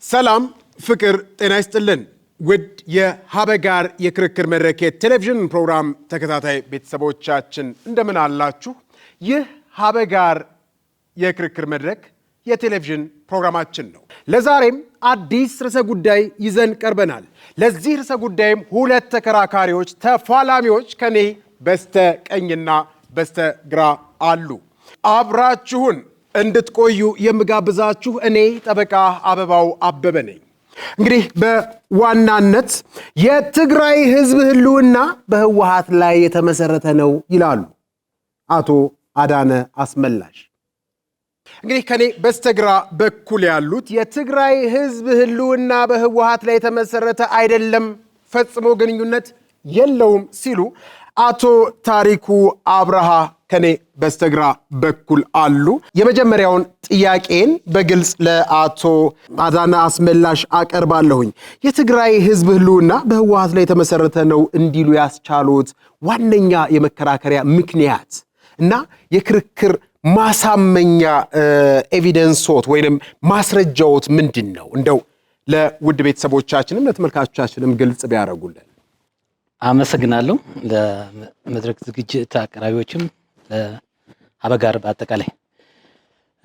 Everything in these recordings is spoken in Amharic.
ሰላም ፍቅር ጤና ይስጥልን ውድ የሀበጋር የክርክር መድረክ ቴሌቪዥን ፕሮግራም ተከታታይ ቤተሰቦቻችን እንደምን አላችሁ? ይህ ሀበጋር የክርክር መድረክ የቴሌቪዥን ፕሮግራማችን ነው። ለዛሬም አዲስ ርዕሰ ጉዳይ ይዘን ቀርበናል። ለዚህ ርዕሰ ጉዳይም ሁለት ተከራካሪዎች ተፋላሚዎች ከኔ በስተቀኝና በስተግራ አሉ። አብራችሁን እንድትቆዩ የምጋብዛችሁ እኔ ጠበቃ አበባው አበበ ነኝ። እንግዲህ በዋናነት የትግራይ ህዝብ ህልውና በህወሓት ላይ የተመሰረተ ነው ይላሉ አቶ አዳነ አስመላሽ። እንግዲህ ከኔ በስተግራ በኩል ያሉት የትግራይ ህዝብ ህልውና በህወሓት ላይ የተመሰረተ አይደለም፣ ፈጽሞ ግንኙነት የለውም ሲሉ አቶ ታሪኩ አብርሃ ከኔ በስተግራ በኩል አሉ። የመጀመሪያውን ጥያቄን በግልጽ ለአቶ አዳነ አስመላሽ አቀርባለሁኝ። የትግራይ ህዝብ ህልውና በህወሓት ላይ የተመሰረተ ነው እንዲሉ ያስቻሉት ዋነኛ የመከራከሪያ ምክንያት እና የክርክር ማሳመኛ ኤቪደንሶት ወይንም ማስረጃዎት ምንድን ነው? እንደው ለውድ ቤተሰቦቻችንም ለተመልካቾቻችንም ግልጽ ቢያደርጉልን። አመሰግናለሁ። ለመድረክ ዝግጅት አቅራቢዎችም ለሀበጋር በአጠቃላይ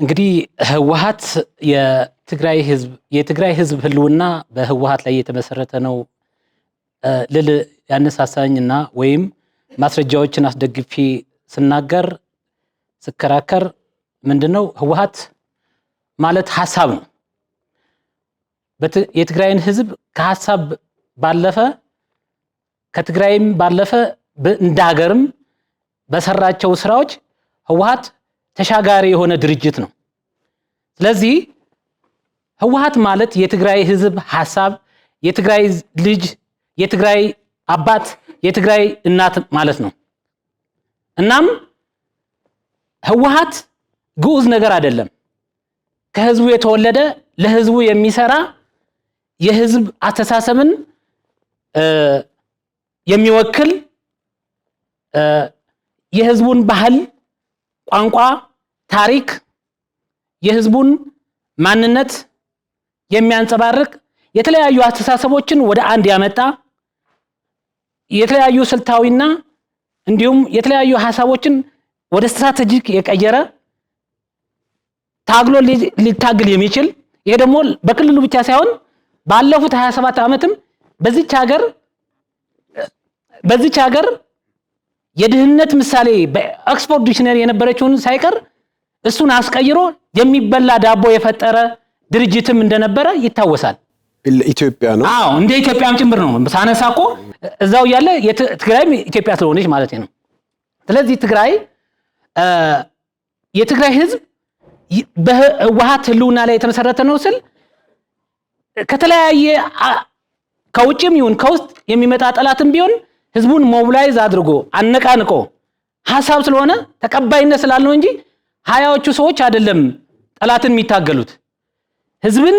እንግዲህ ህወሓት የትግራይ ህዝብ ህልውና በህወሓት ላይ የተመሰረተ ነው ልል ያነሳሳኝና ወይም ማስረጃዎችን አስደግፌ ስናገር ስከራከር ምንድነው ህወሓት ማለት ሐሳብ ነው። የትግራይን ህዝብ ከሐሳብ ባለፈ ከትግራይም ባለፈ እንደ ሀገርም በሰራቸው ስራዎች ህወሓት ተሻጋሪ የሆነ ድርጅት ነው። ስለዚህ ህወሓት ማለት የትግራይ ህዝብ ሐሳብ፣ የትግራይ ልጅ፣ የትግራይ አባት፣ የትግራይ እናት ማለት ነው። እናም ህወሓት ግዑዝ ነገር አይደለም። ከህዝቡ የተወለደ ለህዝቡ የሚሰራ የህዝብ አስተሳሰብን የሚወክል የህዝቡን ባህል፣ ቋንቋ፣ ታሪክ፣ የህዝቡን ማንነት የሚያንጸባርቅ የተለያዩ አስተሳሰቦችን ወደ አንድ ያመጣ የተለያዩ ስልታዊና እንዲሁም የተለያዩ ሐሳቦችን ወደ ስትራቴጂክ የቀየረ ታግሎ ሊታግል የሚችል ይሄ ደግሞ በክልሉ ብቻ ሳይሆን ባለፉት 27 ዓመትም በዚች ሀገር የድህነት ምሳሌ በኦክስፎርድ ዲክሽነሪ የነበረችውን ሳይቀር እሱን አስቀይሮ የሚበላ ዳቦ የፈጠረ ድርጅትም እንደነበረ ይታወሳል። ኢትዮጵያ ነው። አዎ እንደ ኢትዮጵያም ጭምር ነው። ሳነሳኮ እዛው ያለ ትግራይም ኢትዮጵያ ስለሆነች ማለት ነው። ስለዚህ የትግራይ ህዝብ በህወሓት ህልውና ላይ የተመሰረተ ነው ስል ከተለያየ ከውጭም ይሁን ከውስጥ የሚመጣ ጠላትም ቢሆን ህዝቡን ሞቢላይዝ አድርጎ አነቃንቆ ሐሳብ ስለሆነ ተቀባይነት ስላለው እንጂ ሀያዎቹ ሰዎች አይደለም ጠላትን የሚታገሉት። ህዝብን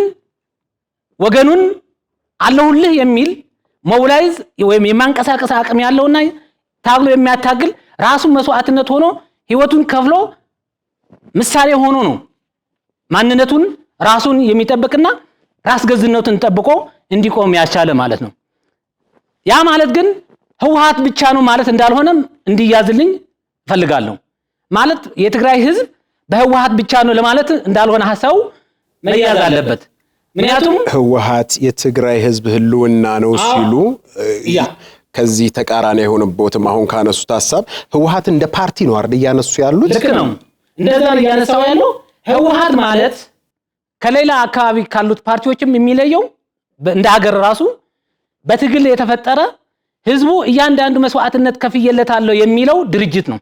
ወገኑን አለሁልህ የሚል ሞቢላይዝ ወይም የማንቀሳቀስ አቅም ያለውና ታግሎ የሚያታግል ራሱን መስዋዕትነት ሆኖ ህይወቱን ከፍሎ ምሳሌ ሆኖ ነው ማንነቱን ራሱን የሚጠብቅና ራስ ገዝነቱን ጠብቆ እንዲቆም ያቻለ ማለት ነው። ያ ማለት ግን ህወሓት ብቻ ነው ማለት እንዳልሆነም እንዲያዝልኝ ፈልጋለሁ። ማለት የትግራይ ህዝብ በህወሓት ብቻ ነው ለማለት እንዳልሆነ ሐሳቡ መያዝ አለበት። ምክንያቱም ህወሓት የትግራይ ህዝብ ህልውና ነው ሲሉ ከዚህ ተቃራኒ የሆነቦትም አሁን ካነሱት ሐሳብ ህወሓት እንደ ፓርቲ ነው አይደል ያነሱ ያሉት? ልክ ነው። እንደዛ ነው ያነሳው ያለው። ህወሓት ማለት ከሌላ አካባቢ ካሉት ፓርቲዎችም የሚለየው እንደ ሀገር ራሱ በትግል የተፈጠረ ህዝቡ እያንዳንዱ መስዋዕትነት ከፍየለታለሁ የሚለው ድርጅት ነው።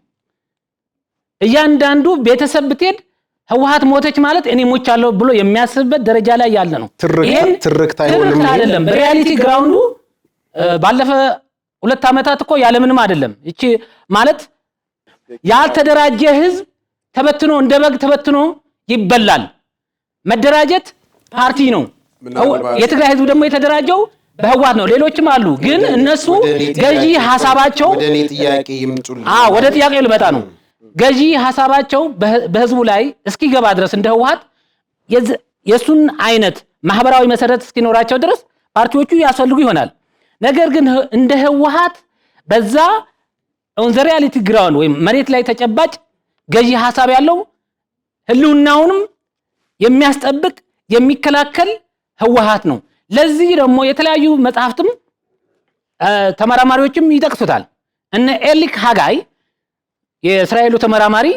እያንዳንዱ ቤተሰብ ብትሄድ ህወሓት ሞተች ማለት እኔ ሞቻለሁ ብሎ የሚያስብበት ደረጃ ላይ ያለ ነው። ትርክት አይደለም። በሪያሊቲ ግራውንዱ ባለፈ 2 ዓመታት እኮ ያለምንም አይደለም። እቺ ማለት ያልተደራጀ ህዝብ ተበትኖ እንደ በግ ተበትኖ ይበላል። መደራጀት ፓርቲ ነው። የትግራይ ህዝብ ደግሞ የተደራጀው በህወሓት ነው። ሌሎችም አሉ፣ ግን እነሱ ገዢ ሐሳባቸው ወደ ጥያቄው ልመጣ ነው። ገዢ ሐሳባቸው በህዝቡ ላይ እስኪገባ ድረስ እንደ ህወሓት የሱን አይነት ማህበራዊ መሰረት እስኪኖራቸው ድረስ ፓርቲዎቹ ያስፈልጉ ይሆናል። ነገር ግን እንደ ህወሓት በዛ ኦን ዘ ሪያሊቲ ግራውንድ ወይም መሬት ላይ ተጨባጭ ገዢ ሐሳብ ያለው ህልውናውንም የሚያስጠብቅ የሚከላከል ህወሓት ነው። ለዚህ ደግሞ የተለያዩ መጽሐፍትም ተመራማሪዎችም ይጠቅሱታል። እነ ኤሊክ ሃጋይ የእስራኤሉ ተመራማሪ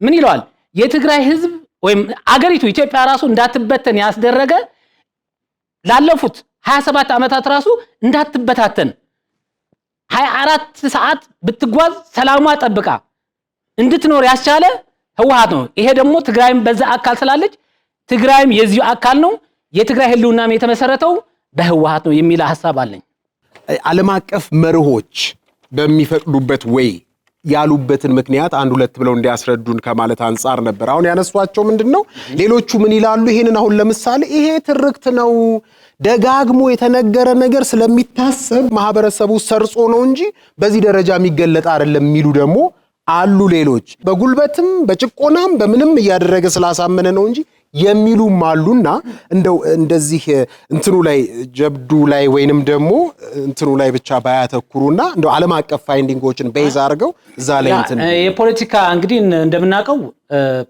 ምን ይለዋል? የትግራይ ህዝብ ወይም አገሪቱ ኢትዮጵያ ራሱ እንዳትበተን ያስደረገ ላለፉት 27 ዓመታት ራሱ እንዳትበታተን 24 ሰዓት ብትጓዝ ሰላሟ ጠብቃ እንድትኖር ያስቻለ ህወሓት ነው። ይሄ ደግሞ ትግራይም በዛ አካል ስላለች ትግራይም የዚሁ አካል ነው፣ የትግራይ ህልውናም የተመሰረተው በህወሓት ነው የሚል ሐሳብ አለኝ። ዓለም አቀፍ መርሆች በሚፈቅዱበት ወይ ያሉበትን ምክንያት አንድ ሁለት ብለው እንዲያስረዱን ከማለት አንፃር ነበር። አሁን ያነሷቸው ምንድነው? ሌሎቹ ምን ይላሉ? ይሄንን አሁን ለምሳሌ ይሄ ትርክት ነው ደጋግሞ የተነገረ ነገር ስለሚታሰብ ማህበረሰቡ ሰርጾ ነው እንጂ በዚህ ደረጃ የሚገለጥ አይደለም የሚሉ ደግሞ አሉ። ሌሎች በጉልበትም በጭቆናም በምንም እያደረገ ስላሳመነ ነው እንጂ የሚሉም አሉና እንደው እንደዚህ እንትኑ ላይ ጀብዱ ላይ ወይንም ደግሞ እንትኑ ላይ ብቻ ባያተኩሩና እንደው ዓለም አቀፍ ፋይንዲንጎችን ቤዝ አድርገው እዛ ላይ እንትን የፖለቲካ እንግዲህ እንደምናውቀው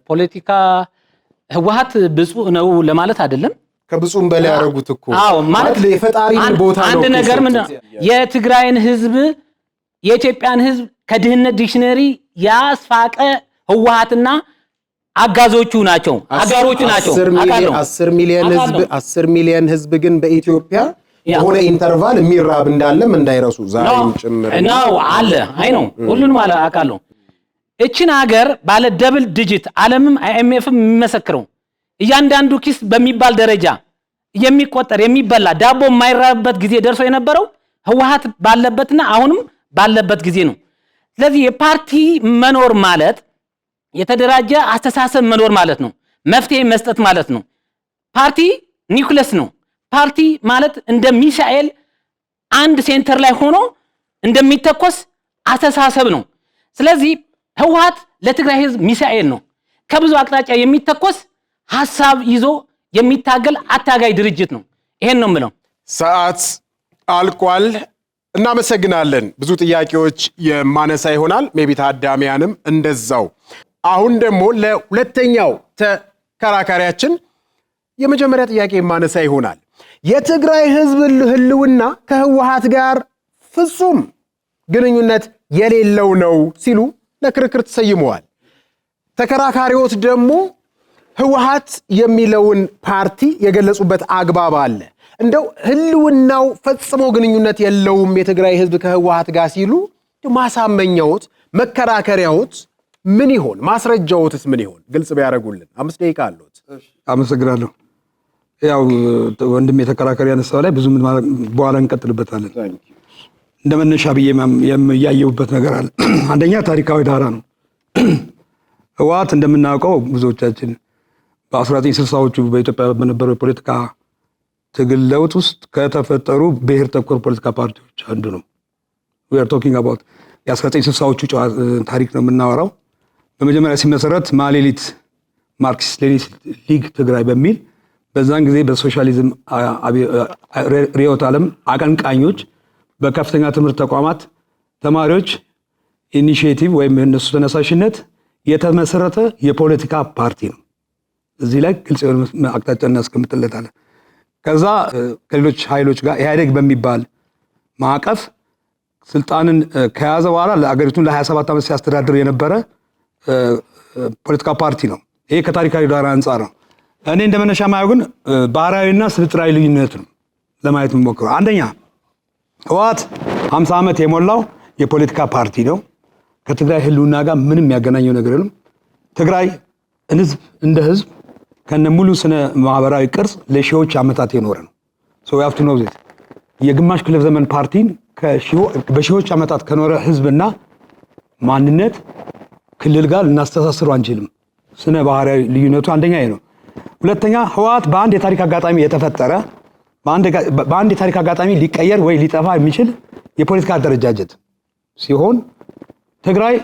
ፖለቲካ ህወሓት ብፁዕ ነው ለማለት አይደለም። ከብፁም በላይ ያደረጉት እኮ አዎ ማለት የፈጣሪን ቦታ ነው። አንድ ነገር ምንድነው የትግራይን ህዝብ የኢትዮጵያን ህዝብ ከድህነት ዲክሽነሪ ያስፋቀ ህወሓትና አጋዞቹ ናቸው፣ አጋሮቹ ናቸው። 10 ሚሊዮን ህዝብ ግን በኢትዮጵያ የሆነ ኢንተርቫል የሚራብ እንዳለም እንዳይረሱ ዛሬም ጭምር ነው አለ። አይ ነው ሁሉንም አለ አቃለው። እቺን ሀገር ባለ ደብል ዲጂት ዓለምም አይኤምኤፍም የሚመሰክረው እያንዳንዱ ኪስ በሚባል ደረጃ የሚቆጠር የሚበላ ዳቦ የማይራብበት ጊዜ ደርሶ የነበረው ህወሓት ባለበትና አሁንም ባለበት ጊዜ ነው። ስለዚህ የፓርቲ መኖር ማለት የተደራጀ አስተሳሰብ መኖር ማለት ነው። መፍትሄ መስጠት ማለት ነው። ፓርቲ ኒውክለስ ነው። ፓርቲ ማለት እንደ ሚሳኤል አንድ ሴንተር ላይ ሆኖ እንደሚተኮስ አስተሳሰብ ነው። ስለዚህ ህወሓት ለትግራይ ህዝብ ሚሳኤል ነው። ከብዙ አቅጣጫ የሚተኮስ ሐሳብ ይዞ የሚታገል አታጋይ ድርጅት ነው። ይሄን ነው የምለው። ሰዓት አልቋል። እናመሰግናለን። ብዙ ጥያቄዎች የማነሳ ይሆናል። ሜቢ ታዳሚያንም እንደዛው። አሁን ደግሞ ለሁለተኛው ተከራካሪያችን የመጀመሪያ ጥያቄ የማነሳ ይሆናል። የትግራይ ህዝብ ህልውና ከህወሓት ጋር ፍጹም ግንኙነት የሌለው ነው ሲሉ ለክርክር ተሰይመዋል። ተከራካሪዎች ደግሞ ህወሓት የሚለውን ፓርቲ የገለጹበት አግባብ አለ። እንደው ህልውናው ፈጽሞ ግንኙነት የለውም የትግራይ ህዝብ ከህወሓት ጋር ሲሉ ማሳመኛዎት መከራከሪያዎት ምን ይሆን? ማስረጃዎትስ ምን ይሆን? ግልጽ ቢያደርጉልን። 5 ደቂቃ አለዎት። አመሰግናለሁ። ያው ወንድም የተከራካሪ ያነሳው ላይ ብዙ በኋላ እንቀጥልበታለን። እንደመነሻ ብዬ ያየሁበት ነገር አለ። አንደኛ ታሪካዊ ዳራ ነው። ህወሓት እንደምናውቀው ብዙዎቻችን በ1960ዎቹ በኢትዮጵያ በነበረው የፖለቲካ ትግል ለውጥ ውስጥ ከተፈጠሩ ብሔር ተኮር ፖለቲካ ፓርቲዎች አንዱ ነው። we are talking about የ1960ዎቹ ታሪክ ነው የምናወራው። በመጀመሪያ ሲመሰረት ማሌሊት ማርክሲስት ሌኒኒስት ሊግ ትግራይ በሚል በዛን ጊዜ በሶሻሊዝም ርዕዮተ ዓለም አቀንቃኞች በከፍተኛ ትምህርት ተቋማት ተማሪዎች ኢኒሺዬቲቭ ወይም የነሱ ተነሳሽነት የተመሰረተ የፖለቲካ ፓርቲ ነው። እዚህ ላይ ግልጽ የሆነ አቅጣጫ እናስቀምጥለታለን። ከዛ ከሌሎች ኃይሎች ጋር ኢህአዴግ በሚባል ማዕቀፍ ስልጣንን ከያዘ በኋላ ለአገሪቱን ለ27 ዓመት ሲያስተዳድር የነበረ ፖለቲካ ፓርቲ ነው። ይሄ ከታሪካዊ ዳራ አንጻር ነው። እኔ እንደመነሻ ማየው ግን ባህራዊና ስልጣናዊ ልዩነት ነው ለማየት የምሞክረው። አንደኛ ህወሓት 50 ዓመት የሞላው የፖለቲካ ፓርቲ ነው። ከትግራይ ህልውና ጋር ምንም የሚያገናኘው ነገር የለም። ትግራይ እንደ ህዝብ ከነ ሙሉ ስነ ማህበራዊ ቅርጽ ለሺዎች ዓመታት የኖረ ነው። so we have to know this የግማሽ ክፍለ ዘመን ፓርቲን በሺዎች ዓመታት ከኖረ ህዝብና ማንነት ክልል ጋር ልናስተሳስሩ አንችልም። ስነ ባህራዊ ልዩነቱ አንደኛ ነው። ሁለተኛ ህወሓት በአንድ የታሪክ አጋጣሚ የተፈጠረ በአንድ የታሪክ አጋጣሚ ሊቀየር ወይ ሊጠፋ የሚችል የፖለቲካ አደረጃጀት ሲሆን ትግራይ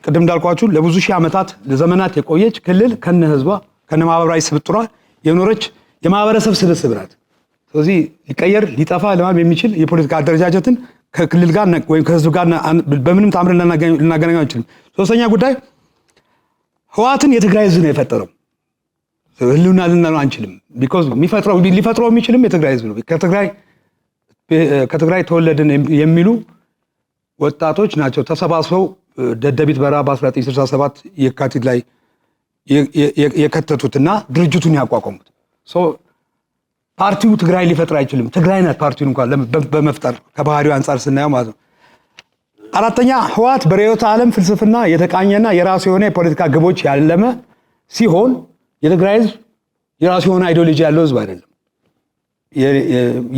ቅድም እንዳልኳችሁ ለብዙ ሺህ ዓመታት ለዘመናት የቆየች ክልል ከነ ህዝቧ ከነ ማህበራዊ ስብጥሯ የኖረች የማህበረሰብ ስብስብ ናት። ስለዚህ ሊቀየር ሊጠፋ ለማም የሚችል የፖለቲካ አደረጃጀትን ከክልል ጋር ወይም ከህዝብ ጋር በምንም ታምር ልናገናኘው አንችልም። ሶስተኛ ጉዳይ ህወሓትን የትግራይ ህዝብ ነው የፈጠረው። ህልውና ልንለው አንችልም። ቢኮዝ ሊፈጥረው የሚችልም የትግራይ ህዝብ ነው። ከትግራይ ተወለድን የሚሉ ወጣቶች ናቸው ተሰባስበው ደደቢት በረሃ በ1967 የካቲት ላይ የከተቱትና ድርጅቱን ያቋቋሙት። ፓርቲው ትግራይ ሊፈጥር አይችልም። ትግራይ ናት ፓርቲውን እንኳን በመፍጠር ከባህሪው አንጻር ስናየው ማለት ነው። አራተኛ ህወሓት በርዕዮተ ዓለም ፍልስፍና የተቃኘና የራሱ የሆነ የፖለቲካ ግቦች ያለመ ሲሆን የትግራይ ህዝብ የራሱ የሆነ አይዲዮሎጂ ያለው ህዝብ አይደለም።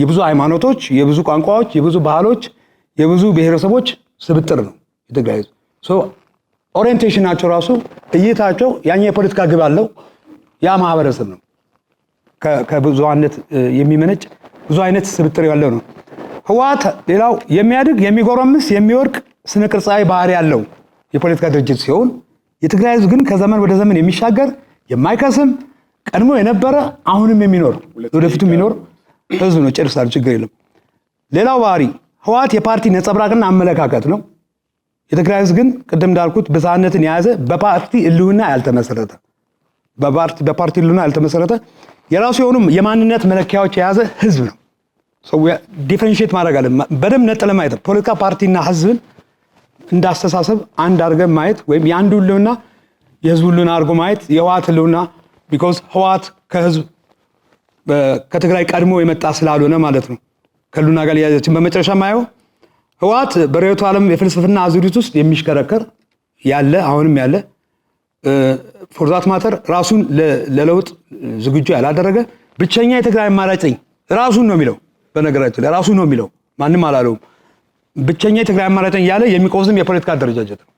የብዙ ሃይማኖቶች፣ የብዙ ቋንቋዎች፣ የብዙ ባህሎች፣ የብዙ ብሔረሰቦች ስብጥር ነው የትግራይ ህዝብ። ኦሪየንቴሽናቸው ራሱ እይታቸው ያኛ የፖለቲካ ግብ አለው። ያ ማህበረሰብ ነው ከብዙሃነት የሚመነጭ ብዙ አይነት ስብጥር ያለው ነው። ህወሓት ሌላው የሚያድግ የሚጎረምስ የሚወርቅ ስነ ቅርጻዊ ባህሪ ያለው የፖለቲካ ድርጅት ሲሆን የትግራይ ህዝብ ግን ከዘመን ወደ ዘመን የሚሻገር የማይከስም ቀድሞ የነበረ አሁንም የሚኖር ወደፊቱ የሚኖር ህዝብ ነው። ጨርሳል፣ ችግር የለም። ሌላው ባህሪ ህወሓት የፓርቲ ነጸብራቅና አመለካከት ነው። የትግራይ ህዝብ ግን ቅድም እንዳልኩት ብዝሃነትን የያዘ በፓርቲ ህልውና ያልተመሰረተ በፓርቲ ህልውና ያልተመሰረተ የራሱ የሆኑ የማንነት መለኪያዎች የያዘ ህዝብ ነው። ዲፈረንሺየት ማድረግ አለ። በደንብ ነጥለ ማየት ፖለቲካ ፓርቲና ህዝብን እንዳስተሳሰብ አንድ አድርገን ማየት ወይም የአንዱ ህልውና የህዝብ ህልውና አድርጎ ማየት የህወሓት ህልውና ቢኮዝ ህወሓት ከህዝብ ከትግራይ ቀድሞ የመጣ ስላልሆነ ማለት ነው ከህልውና ጋር ያያዘችን። በመጨረሻ ማየው ህወሓት በርዕዮተ ዓለም የፍልስፍና አዙሪት ውስጥ የሚሽከረከር ያለ አሁንም ያለ ፎርዛት ማተር ራሱን ለለውጥ ዝግጁ ያላደረገ ብቸኛ የትግራይ አማራጭ ራሱን ነው የሚለው። በነገራችን ላይ ራሱን ነው የሚለው፣ ማንም አላለውም። ብቸኛ የትግራይ አማራጭ ያለ የሚቆዝም የፖለቲካ አደረጃጀት ነው።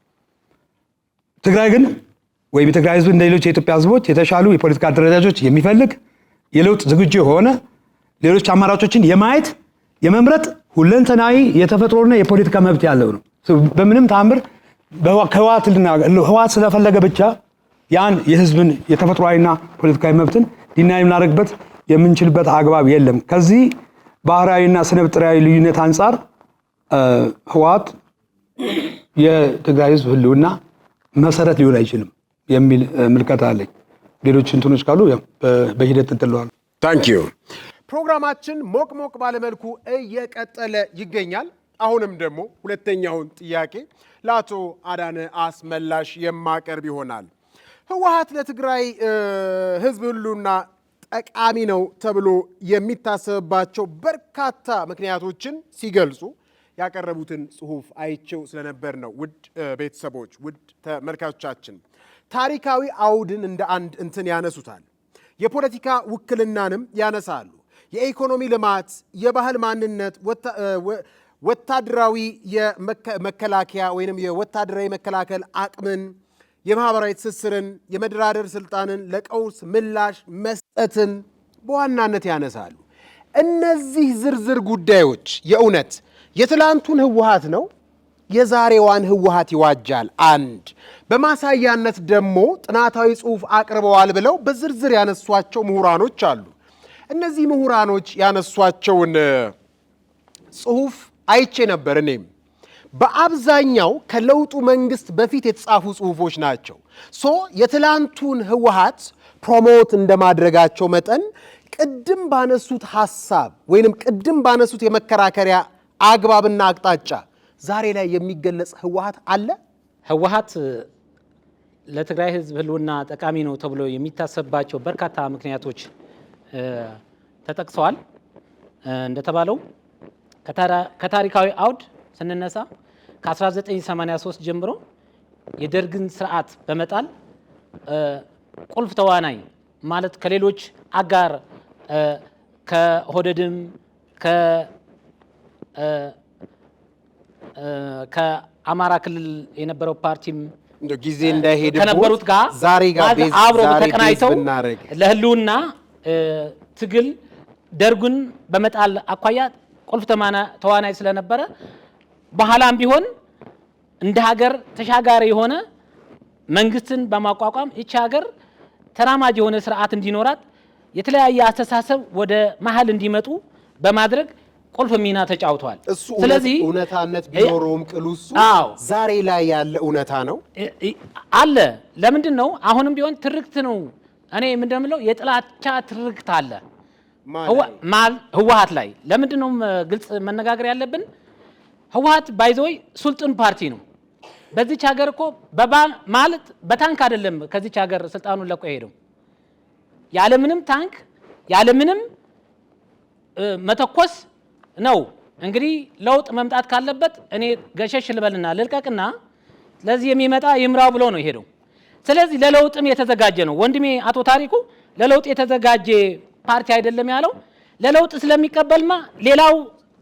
ትግራይ ግን ወይም የትግራይ ህዝብ እንደ ሌሎች የኢትዮጵያ ህዝቦች የተሻሉ የፖለቲካ አደረጃጀቶች የሚፈልግ የለውጥ ዝግጁ የሆነ ሌሎች አማራጮችን የማየት የመምረጥ ሁለንተናዊ የተፈጥሮና የፖለቲካ መብት ያለው ነው። በምንም ተአምር ህወሓት ስለፈለገ ብቻ ያን የህዝብን የተፈጥሯዊና ፖለቲካዊ መብትን ዲናይ የምናደርግበት የምንችልበት አግባብ የለም። ከዚህ ባህራዊና ስነብጥራዊ ልዩነት አንጻር ህወሓት የትግራይ ህዝብ ህልውና መሰረት ሊሆን አይችልም የሚል ምልከታ አለኝ። ሌሎች እንትኖች ካሉ በሂደት እንጥለዋል። ታንክ ዩ። ፕሮግራማችን ሞቅ ሞቅ ባለመልኩ እየቀጠለ ይገኛል። አሁንም ደግሞ ሁለተኛውን ጥያቄ ለአቶ አዳነ አስመላሽ የማቀርብ ይሆናል። ህወሓት ለትግራይ ህዝብ ህልውና ጠቃሚ ነው ተብሎ የሚታሰብባቸው በርካታ ምክንያቶችን ሲገልጹ ያቀረቡትን ጽሑፍ አይቼው ስለነበር ነው። ውድ ቤተሰቦች፣ ውድ ተመልካቾቻችን ታሪካዊ አውድን እንደ አንድ እንትን ያነሱታል። የፖለቲካ ውክልናንም ያነሳሉ። የኢኮኖሚ ልማት፣ የባህል ማንነት፣ ወታደራዊ የመከላከያ ወይንም የወታደራዊ መከላከል አቅምን፣ የማህበራዊ ትስስርን፣ የመደራደር ስልጣንን፣ ለቀውስ ምላሽ መስጠትን በዋናነት ያነሳሉ። እነዚህ ዝርዝር ጉዳዮች የእውነት የትላንቱን ህወሓት ነው የዛሬዋን ህወሓት ይዋጃል? አንድ በማሳያነት ደግሞ ጥናታዊ ጽሑፍ አቅርበዋል ብለው በዝርዝር ያነሷቸው ምሁራኖች አሉ። እነዚህ ምሁራኖች ያነሷቸውን ጽሑፍ አይቼ ነበር። እኔም በአብዛኛው ከለውጡ መንግስት በፊት የተጻፉ ጽሑፎች ናቸው። የትላንቱን ህወሓት ፕሮሞት እንደማድረጋቸው መጠን ቅድም ባነሱት ሐሳብ ወይንም ቅድም ባነሱት የመከራከሪያ አግባብና አቅጣጫ ዛሬ ላይ የሚገለጽ ህወሓት አለ። ህወሓት ለትግራይ ህዝብ ህልውና ጠቃሚ ነው ተብሎ የሚታሰብባቸው በርካታ ምክንያቶች ተጠቅሰዋል። እንደተባለው ከታሪካዊ አውድ ስንነሳ ከ1983 ጀምሮ የደርግን ስርዓት በመጣል ቁልፍ ተዋናይ ማለት ከሌሎች አጋር ከሆደድም ከአማራ ክልል የነበረው ፓርቲም ጊዜ እንዳይሄድ ከነበሩት ጋር ዛሬ ጋር አብሮ ተቀናይተው ለህልውና ትግል ደርጉን በመጣል አኳያ ቁልፍ ተዋናይ ስለነበረ በኋላም ቢሆን እንደ ሀገር ተሻጋሪ የሆነ መንግስትን በማቋቋም እቺ ሀገር ተራማጅ የሆነ ስርዓት እንዲኖራት የተለያየ አስተሳሰብ ወደ መሀል እንዲመጡ በማድረግ ቁልፍ ሚና ተጫውተዋል። ስለዚህ እውነታነት ቢኖረውም ቅሉሱ ዛሬ ላይ ያለ እውነታ ነው አለ። ለምንድን ነው አሁንም ቢሆን ትርክት ነው። እኔ ምንድን ነው የምለው የጥላቻ ትርክት አለ ህወሓት ላይ። ለምንድን ነው ግልጽ መነጋገር ያለብን? ህወሓት ባይዘይ ሱልጣን ፓርቲ ነው። በዚች ሀገር እኮ ማለት በታንክ አይደለም ከዚች ሀገር ስልጣኑን ለቆ ሄደው ያለምንም ታንክ ያለምንም መተኮስ ነው። እንግዲህ ለውጥ መምጣት ካለበት እኔ ገሸሽ ልበልና ልልቀቅና ለዚህ የሚመጣ ይምራው ብሎ ነው ሄደው። ስለዚህ ለለውጥም የተዘጋጀ ነው። ወንድሜ አቶ ታሪኩ ለለውጥ የተዘጋጀ ፓርቲ አይደለም ያለው። ለለውጥ ስለሚቀበልማ ሌላው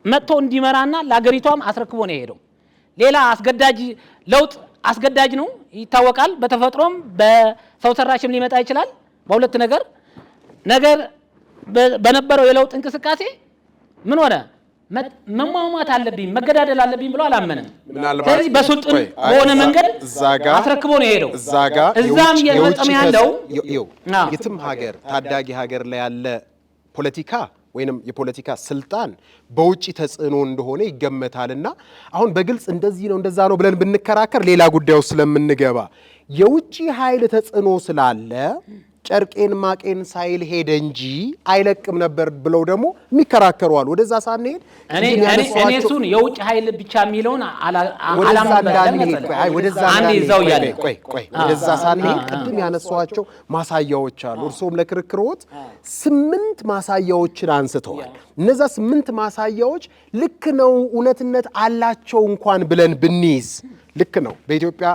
መጥቶ እንዲመራና ለሀገሪቷም አስረክቦ ነው ሄደው። ሌላ አስገዳጅ ለውጥ አስገዳጅ ነው ይታወቃል። በተፈጥሮም በሰው ሰራሽም ሊመጣ ይችላል። በሁለት ነገር በነበረው የለውጥ እንቅስቃሴ ምን ሆነ? መሟሟት አለብኝ መገዳደል አለብኝ ብሎ አላመነም። ስለዚህ በሱልጣን በሆነ መንገድ አስረክቦ ነው የሄደው። እዛም የመጠም ያለው የትም ሀገር ታዳጊ ሀገር ላይ ያለ ፖለቲካ ወይንም የፖለቲካ ስልጣን በውጪ ተጽዕኖ እንደሆነ ይገመታልና አሁን በግልጽ እንደዚህ ነው እንደዛ ነው ብለን ብንከራከር ሌላ ጉዳዩ ስለምንገባ የውጪ ኃይል ተጽዕኖ ስላለ ጨርቄን ማቄን ሳይል ሄደ እንጂ አይለቅም ነበር ብለው ደግሞ የሚከራከሩ አሉ። ወደዛ ሳንሄድ እኔ እሱን የውጭ ኃይል ብቻ የሚለውን ወደዛ ሳንሄድ ቅድም ያነሷቸው ማሳያዎች አሉ። እርሶም ለክርክሮት 8 ማሳያዎችን አንስተዋል። እነዛ 8 ማሳያዎች ልክ ነው እውነትነት አላቸው እንኳን ብለን ብንይዝ ልክ ነው። በኢትዮጵያ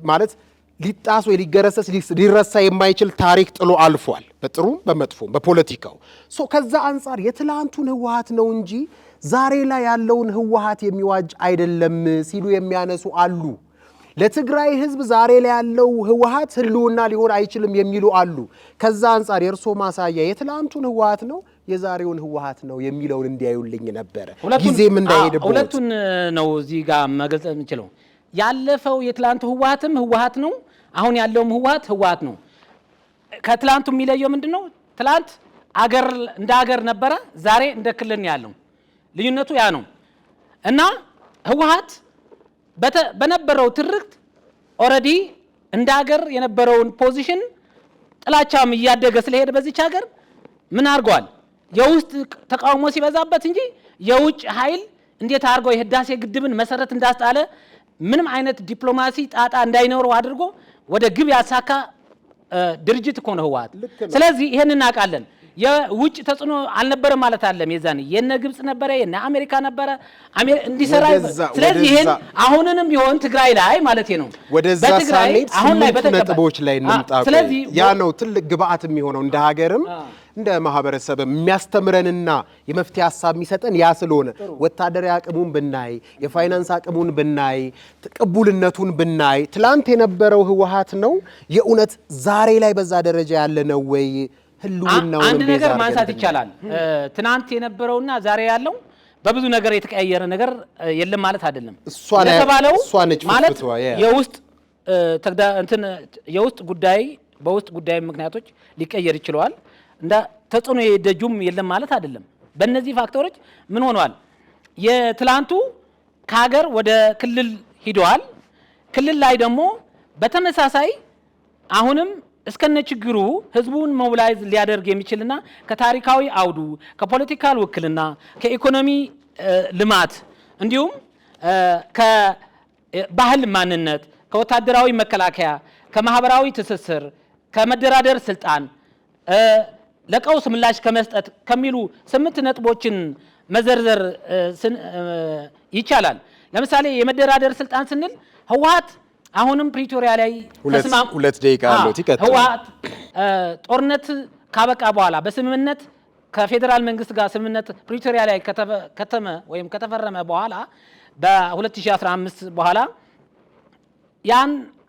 ማለት ሊጣስ ወይ ሊገረሰስ ሊረሳ የማይችል ታሪክ ጥሎ አልፏል። በጥሩም በመጥፎም በፖለቲካው ከዛ አንፃር የትላንቱን ህወሓት ነው እንጂ ዛሬ ላይ ያለውን ህወሓት የሚዋጅ አይደለም ሲሉ የሚያነሱ አሉ። ለትግራይ ህዝብ ዛሬ ላይ ያለው ህወሓት ህልውና ሊሆን አይችልም የሚሉ አሉ። ከዛ አንፃር የእርሶ ማሳያ የትላንቱን ህወሓት ነው የዛሬውን ህወሓት ነው የሚለውን እንዲያዩልኝ ነበረ። ጊዜም እንዳይሄድበት ሁለቱን ነው እዚህ ጋር መግለጽ የምንችለው። ያለፈው የትላንቱ ህወሓትም ህወሓት ነው፣ አሁን ያለውም ህወሓት ነው። ከትላንቱ የሚለየው ምንድነው? ትላንት አገር እንደ አገር ነበረ፣ ዛሬ እንደ ክልል ያለው ልዩነቱ ያ ነው። እና ህወሓት በነበረው ትርክት ኦሬዲ እንደ አገር የነበረውን ፖዚሽን ጥላቻም እያደገ ስለሄደ በዚች ሀገር ምን አድርጓል? የውስጥ ተቃውሞ ሲበዛበት እንጂ የውጭ ኃይል እንዴት አድርገው የህዳሴ ግድብን መሰረት እንዳስጣለ ምንም አይነት ዲፕሎማሲ ጣጣ እንዳይኖረው አድርጎ ወደ ግብ ያሳካ ድርጅት እኮ ነው ህወሓት። ስለዚህ ይሄን እናውቃለን። የውጭ ተጽዕኖ አልነበረ ማለት አይደለም። የዛኔ የነ ግብጽ ነበረ፣ የነ አሜሪካ ነበረ እንዲሰራ። ስለዚህ ይሄን አሁንንም ቢሆን ትግራይ ላይ ማለት ነው ወደዛ ሳይድ አሁን ላይ በተነጥቦች ላይ እንምጣ። ስለዚህ ያ ነው ትልቅ ግብአት የሚሆነው እንደ ሀገርም እንደ ማህበረሰብ የሚያስተምረንና የመፍትሄ ሐሳብ የሚሰጠን ያ ስለሆነ ወታደራዊ አቅሙን ብናይ፣ የፋይናንስ አቅሙን ብናይ፣ ቅቡልነቱን ብናይ ትላንት የነበረው ህወሓት ነው የእውነት ዛሬ ላይ በዛ ደረጃ ያለ ነው ወይ? ህልውናው አንድ ነገር ማንሳት ይቻላል። ትናንት የነበረውና ዛሬ ያለው በብዙ ነገር የተቀያየረ ነገር የለም ማለት አይደለም። የተባለው ማለት የውስጥ ጉዳይ በውስጥ ጉዳይ ምክንያቶች ሊቀየር ይችላል። እንደ ተጽዕኖ የደጁም የለም ማለት አይደለም። በእነዚህ ፋክተሮች ምን ሆኗል? የትላንቱ ከሀገር ወደ ክልል ሂደዋል። ክልል ላይ ደግሞ በተመሳሳይ አሁንም እስከነ ችግሩ ህዝቡን ሞቢላይዝ ሊያደርግ የሚችልና ከታሪካዊ አውዱ ከፖለቲካል ውክልና ከኢኮኖሚ ልማት እንዲሁም ከባህል ማንነት ከወታደራዊ መከላከያ ከማህበራዊ ትስስር ከመደራደር ስልጣን ለቀውስ ምላሽ ከመስጠት ከሚሉ 8 ነጥቦችን መዘርዘር ይቻላል። ለምሳሌ የመደራደር ስልጣን ስንል ህወሓት አሁንም ፕሪቶሪያ ላይ ተስማም 2 ደቂቃ አለው ይቀጥላል። ህወሓት ጦርነት ካበቃ በኋላ በስምምነት ከፌደራል መንግስት ጋር ስምምነት ፕሪቶሪያ ላይ ከተመ ወይም ከተፈረመ በኋላ በ2015 በኋላ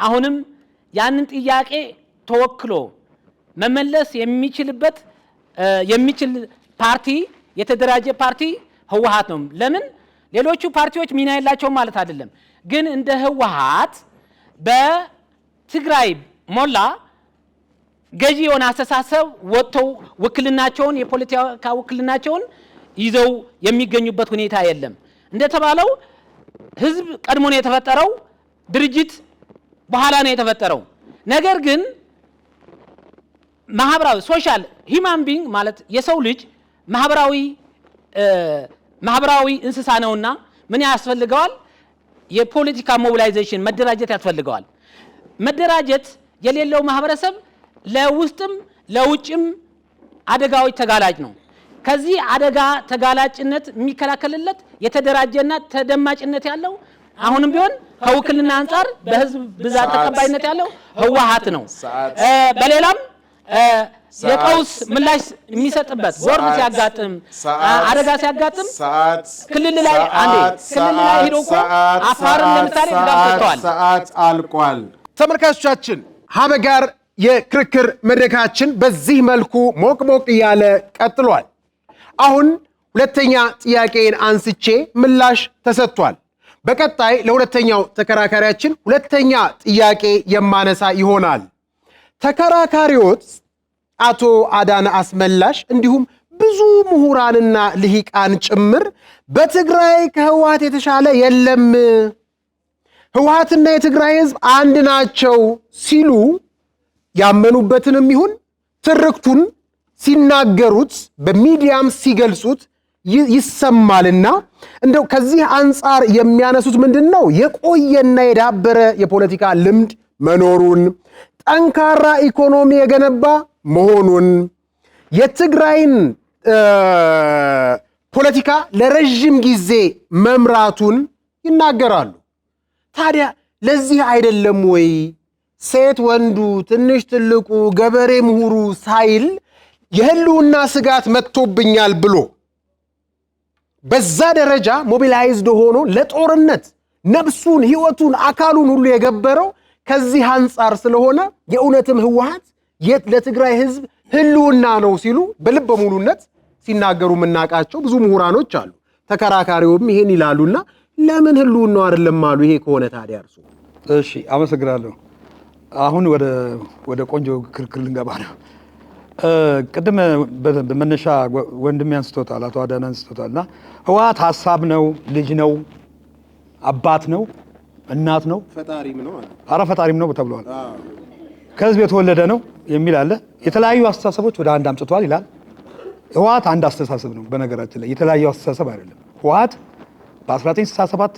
አሁንም ያንን ጥያቄ ተወክሎ መመለስ የሚችልበት የሚችል ፓርቲ የተደራጀ ፓርቲ ህወሓት ነው። ለምን ሌሎቹ ፓርቲዎች ሚና የላቸውም ማለት አይደለም። ግን እንደ ህወሓት በትግራይ ሞላ ገዢ የሆነ አስተሳሰብ ወጥተው ውክልናቸውን የፖለቲካ ውክልናቸውን ይዘው የሚገኙበት ሁኔታ የለም። እንደተባለው ህዝብ ቀድሞ ነው የተፈጠረው፣ ድርጅት በኋላ ነው የተፈጠረው። ነገር ግን ማህበራዊ ሶሻል ሂማን ቢንግ ማለት የሰው ልጅ ማህበራዊ እንስሳ ነውና ምን ያስፈልገዋል? የፖለቲካ ሞቢላይዜሽን መደራጀት ያስፈልገዋል። መደራጀት የሌለው ማህበረሰብ ለውስጥም ለውጭም አደጋዎች ተጋላጭ ነው። ከዚህ አደጋ ተጋላጭነት የሚከላከልለት የተደራጀና ተደማጭነት ያለው አሁንም ቢሆን ከውክልና አንፃር በህዝብ ብዛት ተቀባይነት ያለው ህወሓት ነው። በሌላም የቀውስ ምላሽ የሚሰጥበት ጎርፍ ሲያጋጥም አደጋ ሲያጋጥም ክልል ላይ ሄዶ እኮ አፋርን ለምሳሌ ድጋፍ ሰጥተዋል። ሰዓት አልቋል። ተመልካቾቻችን ሀበጋር የክርክር መድረካችን በዚህ መልኩ ሞቅ ሞቅ እያለ ቀጥሏል። አሁን ሁለተኛ ጥያቄን አንስቼ ምላሽ ተሰጥቷል። በቀጣይ ለሁለተኛው ተከራካሪያችን ሁለተኛ ጥያቄ የማነሳ ይሆናል። ተከራካሪዎች አቶ አዳነ አስመላሽ እንዲሁም ብዙ ምሁራንና ልሂቃን ጭምር በትግራይ ከህወሓት የተሻለ የለም፣ ህወሓትና የትግራይ ህዝብ አንድ ናቸው ሲሉ ያመኑበትንም ይሁን ትርክቱን ሲናገሩት በሚዲያም ሲገልጹት ይሰማልና እንደው ከዚህ አንጻር የሚያነሱት ምንድነው? የቆየና የዳበረ የፖለቲካ ልምድ መኖሩን፣ ጠንካራ ኢኮኖሚ የገነባ መሆኑን፣ የትግራይን ፖለቲካ ለረጅም ጊዜ መምራቱን ይናገራሉ። ታዲያ ለዚህ አይደለም ወይ ሴት ወንዱ፣ ትንሽ ትልቁ፣ ገበሬ ምሁሩ ሳይል የህልውና ስጋት መጥቶብኛል ብሎ በዛ ደረጃ ሞቢላይዝድ ሆኖ ለጦርነት ነፍሱን፣ ህይወቱን፣ አካሉን ሁሉ የገበረው ከዚህ አንጻር ስለሆነ የእውነትም ህወሓት ለትግራይ ህዝብ ህልውና ነው ሲሉ በልበ ሙሉነት ሲናገሩ የምናውቃቸው ብዙ ምሁራኖች አሉ። ተከራካሪውም ይሄን ይላሉና ለምን ህልውናው አይደለም አሉ? ይሄ ከሆነ ታዲያ እርሱ። እሺ፣ አመሰግናለሁ። አሁን ወደ ቆንጆ ክርክር ልንገባ ነው። ቅድም በመነሻ ወንድሜ አንስቶታል፣ አቶ አዳነ አንስቶታልና ህወሓት ሀሳብ ነው፣ ልጅ ነው፣ አባት ነው፣ እናት ነው፣ ፈጣሪም ነው አለ። ኧረ ፈጣሪም ነው ተብሏል። ከህዝብ የተወለደ ነው የሚል አለ። የተለያዩ አስተሳሰቦች ወደ አንድ አምጥቷል ይላል። ህወሓት አንድ አስተሳሰብ ነው። በነገራችን ላይ የተለያዩ አስተሳሰብ አይደለም። ህወሓት በ1967